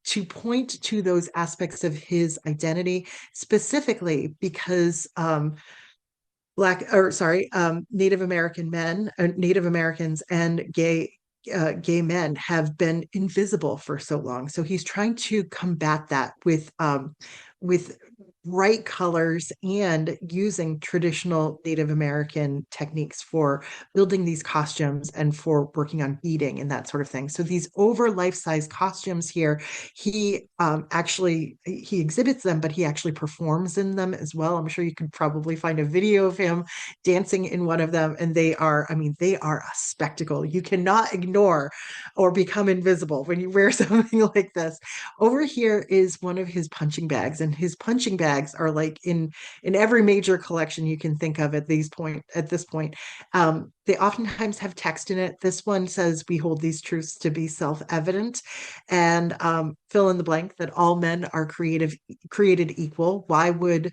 to point to those aspects of his identity, specifically because Native American men, Native Americans, and gay men have been invisible for so long. So he's trying to combat that with bright colors and using traditional Native American techniques for building these costumes and for working on beading and that sort of thing. So these over life-size costumes here, he actually he exhibits them, but he actually performs in them as well. I'm sure you could probably find a video of him dancing in one of them, and they are a spectacle. You cannot ignore or become invisible when you wear something like this. Over here is one of his punching bags, and his punching bags are like in every major collection you can think of at this point. They oftentimes have text in it. This one says, "We hold these truths to be self-evident," and fill in the blank that all men are created equal. Why would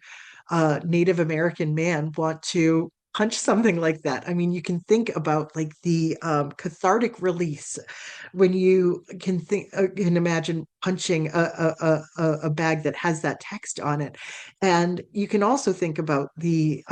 a Native American man want to punch something like that? I mean, you can think about like the cathartic release when you can imagine punching a bag that has that text on it. And you can also think about the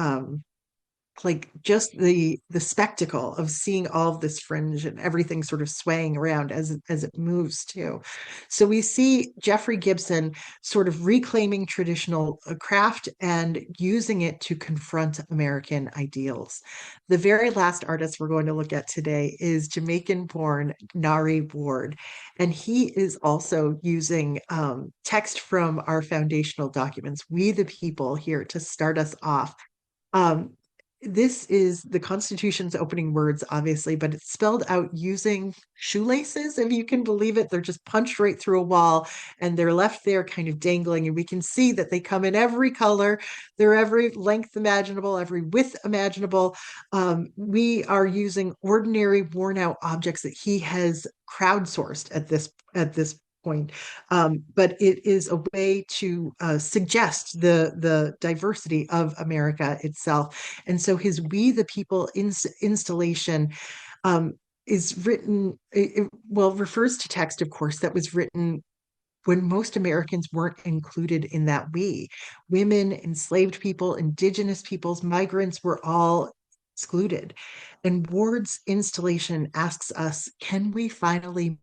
like just the spectacle of seeing all of this fringe and everything sort of swaying around as it moves too. So we see Jeffrey Gibson sort of reclaiming traditional craft and using it to confront American ideals. The very last artist we're going to look at today is Jamaican-born Nari Ward, and he is also using text from our foundational documents, We the People, here to start us off. Um, This is the Constitution's opening words, obviously, but it's spelled out using shoelaces, if you can believe it. They're just punched right through a wall and they're left there kind of dangling. And we can see that they come in every color, they're every length imaginable, every width imaginable. We are using ordinary, worn out objects that he has crowdsourced at this point. But it is a way to suggest the diversity of America itself. And so his "We the People" installation um, is written, well, refers to text, of course, that was written when most Americans weren't included in that "we." Women, enslaved people, indigenous peoples, migrants were all excluded. And Ward's installation asks us, can we finally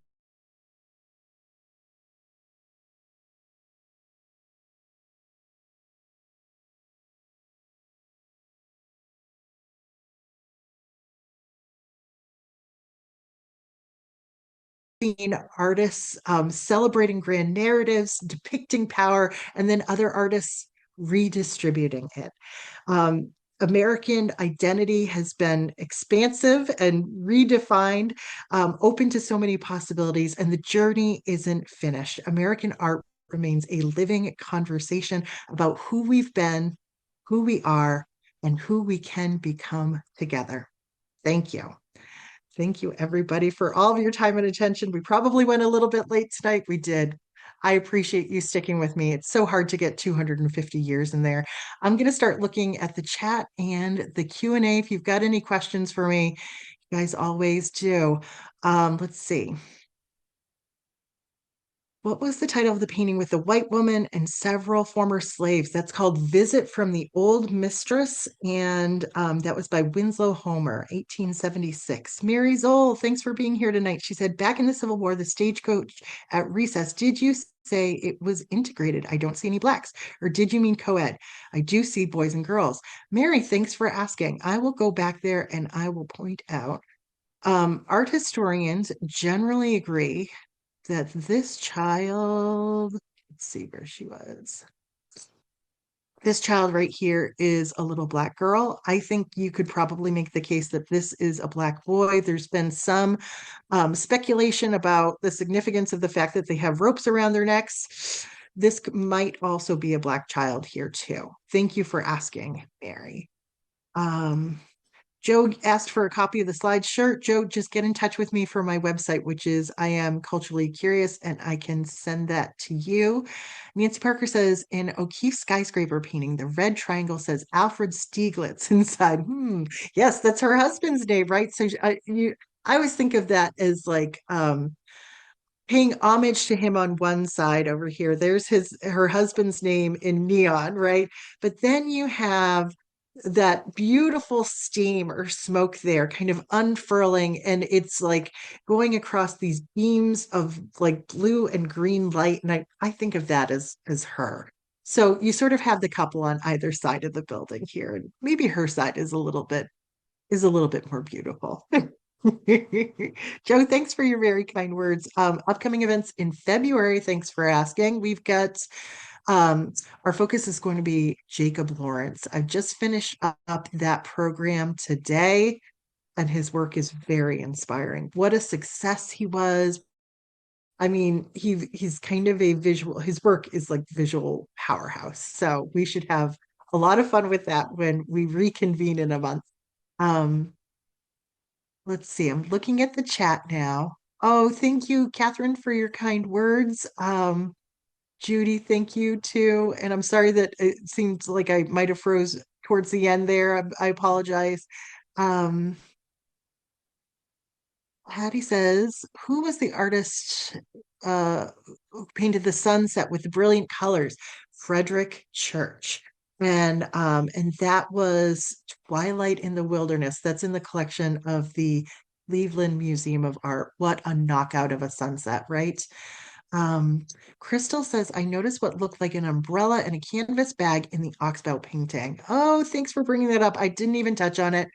seen artists celebrating grand narratives, depicting power, and then other artists redistributing it. American identity has been expansive and redefined, open to so many possibilities, and the journey isn't finished. American art remains a living conversation about who we've been, who we are, and who we can become together. Thank you. Thank you, everybody, for all of your time and attention. We probably went a little bit late tonight. We did. I appreciate you sticking with me. It's so hard to get 250 years in there. I'm going to start looking at the chat and the Q&A. If you've got any questions for me, you guys always do. Let's see. What was the title of the painting with the white woman and several former slaves? That's called Visit from the Old Mistress, and that was by Winslow Homer, 1876. Mary Zoll, thanks for being here tonight. She said, back in the Civil War, the stagecoach at recess, did you say it was integrated? I don't see any blacks. Or did you mean co-ed? I do see boys and girls. Mary, thanks for asking. I will go back there and I will point out. Art historians generally agree that this child, let's see where she was. This child right here is a little black girl. I think you could probably make the case that this is a black boy. There's been some speculation about the significance of the fact that they have ropes around their necks. This might also be a black child here too. Thank you for asking, Mary. Um, Joe asked for a copy of the slides. Sure, Joe, just get in touch with me for my website, which is I Am Culturally Curious, and I can send that to you. Nancy Parker says, in O'Keeffe's skyscraper painting, the red triangle says Alfred Stieglitz inside. Yes, that's her husband's name, right? So I always think of that as like paying homage to him on one side over here. There's her husband's name in neon, right? But then you have that beautiful steam or smoke there kind of unfurling, and it's like going across these beams of like blue and green light, and I think of that as her. So you sort of have the couple on either side of the building here, and maybe her side is a little bit more beautiful. Joe, thanks for your very kind words. Upcoming events in February, thanks for asking. We've got our focus is going to be Jacob Lawrence. I've just finished up that program today, and his work is very inspiring. What a success he was. I mean, he's kind of a visual, his work is like visual powerhouse. So we should have a lot of fun with that when we reconvene in a month. Um, let's see, I'm looking at the chat now. Oh, thank you, Catherine, for your kind words. Judy, thank you too. And I'm sorry that it seems like I might have froze towards the end there. I apologize. Um, Hattie says, who was the artist who painted the sunset with the brilliant colors? Frederick Church. And that was Twilight in the Wilderness. That's in the collection of the Cleveland Museum of Art. What a knockout of a sunset, right? Um, Crystal says, I noticed what looked like an umbrella and a canvas bag in the oxbow painting. Oh, thanks for bringing that up. I didn't even touch on it.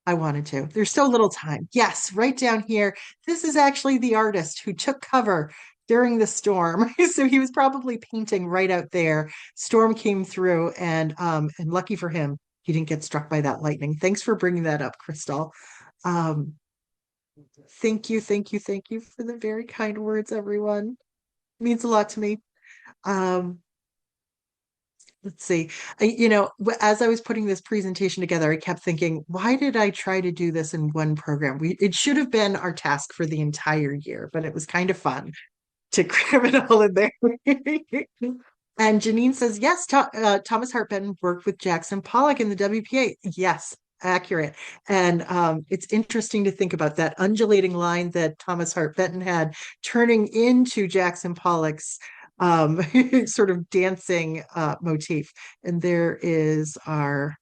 I wanted to. There's so little time. Yes, right down here. This is actually the artist who took cover during the storm. So he was probably painting right out there. Storm came through, and lucky for him, he didn't get struck by that lightning. Thanks for bringing that up, Crystal. Um, thank you for the very kind words, everyone. It means a lot to me. Um, let's see. As I was putting this presentation together, I kept thinking, why did I try to do this in one program? It should have been our task for the entire year, but it was kind of fun to cram it all in there. And Janine says, yes, Thomas Hart Benton worked with Jackson Pollock in the WPA. Yes, accurate. And it's interesting to think about that undulating line that Thomas Hart Benton had turning into Jackson Pollock's sort of dancing motif. And there is our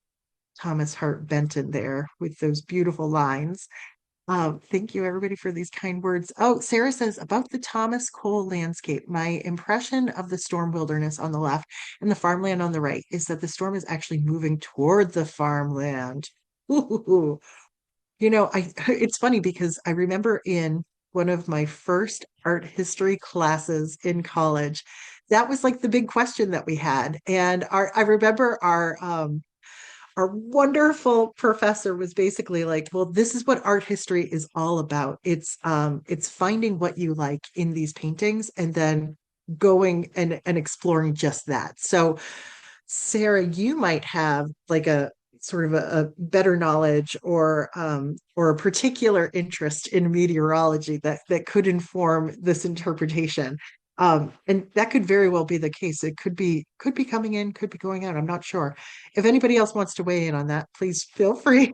Thomas Hart Benton there with those beautiful lines. Thank you, everybody, for these kind words. Oh, Sarah says about the Thomas Cole landscape. My impression of the storm wilderness on the left and the farmland on the right is that the storm is actually moving toward the farmland. Ooh. It's funny because I remember in one of my first art history classes in college, that was like the big question that we had. And I remember our wonderful professor was basically like, well, this is what art history is all about. It's finding what you like in these paintings and then going and exploring just that. So Sarah, you might have like a sort of a better knowledge or a particular interest in meteorology that could inform this interpretation. And that could very well be the case. It could be coming in, could be going out. I'm not sure. If anybody else wants to weigh in on that, please feel free.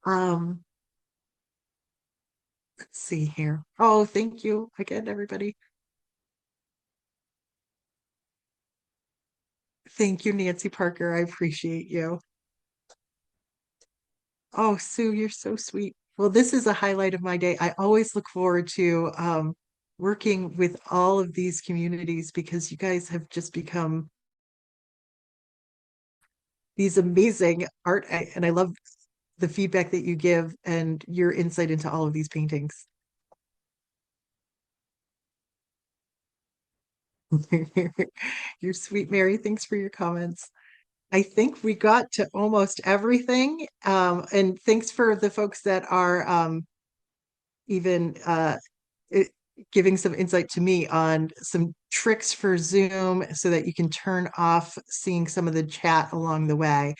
um, let's see here. Oh, thank you again, everybody. Thank you, Nancy Parker. I appreciate you. Oh, Sue, you're so sweet. Well, this is a highlight of my day. I always look forward to working with all of these communities because you guys have just become these amazing and I love the feedback that you give and your insight into all of these paintings. You're sweet, Mary. Thanks for your comments. I think we got to almost everything. And thanks for the folks that are even it, giving some insight to me on some tricks for Zoom so that you can turn off seeing some of the chat along the way.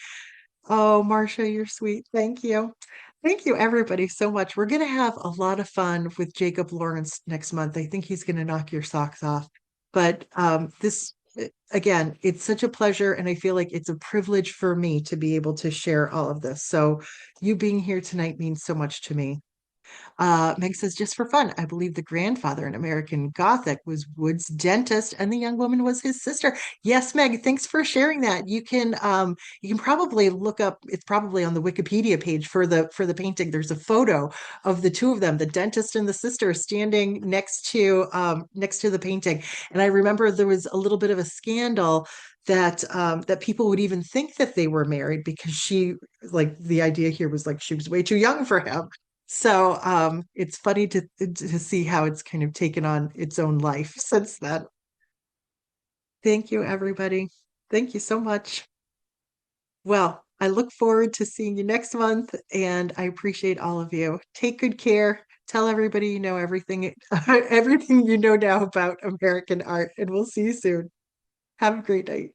Oh, Marcia, you're sweet. Thank you. Thank you, everybody, so much. We're going to have a lot of fun with Jacob Lawrence next month. I think he's going to knock your socks off. But again, it's such a pleasure. And I feel like it's a privilege for me to be able to share all of this. So you being here tonight means so much to me. Meg says, just for fun, I believe the grandfather in American Gothic was Wood's dentist, and the young woman was his sister. Yes, Meg, thanks for sharing that. You can probably look up. It's probably on the Wikipedia page for the painting. There's a photo of the two of them, the dentist and the sister, standing next to the painting. And I remember there was a little bit of a scandal that people would even think that they were married because like the idea here was like she was way too young for him. So it's funny to see how it's kind of taken on its own life since then. Thank you, everybody. Thank you so much. Well, I look forward to seeing you next month, and I appreciate all of you. Take good care. Tell everybody you know everything, everything you know now about American art, and we'll see you soon. Have a great night.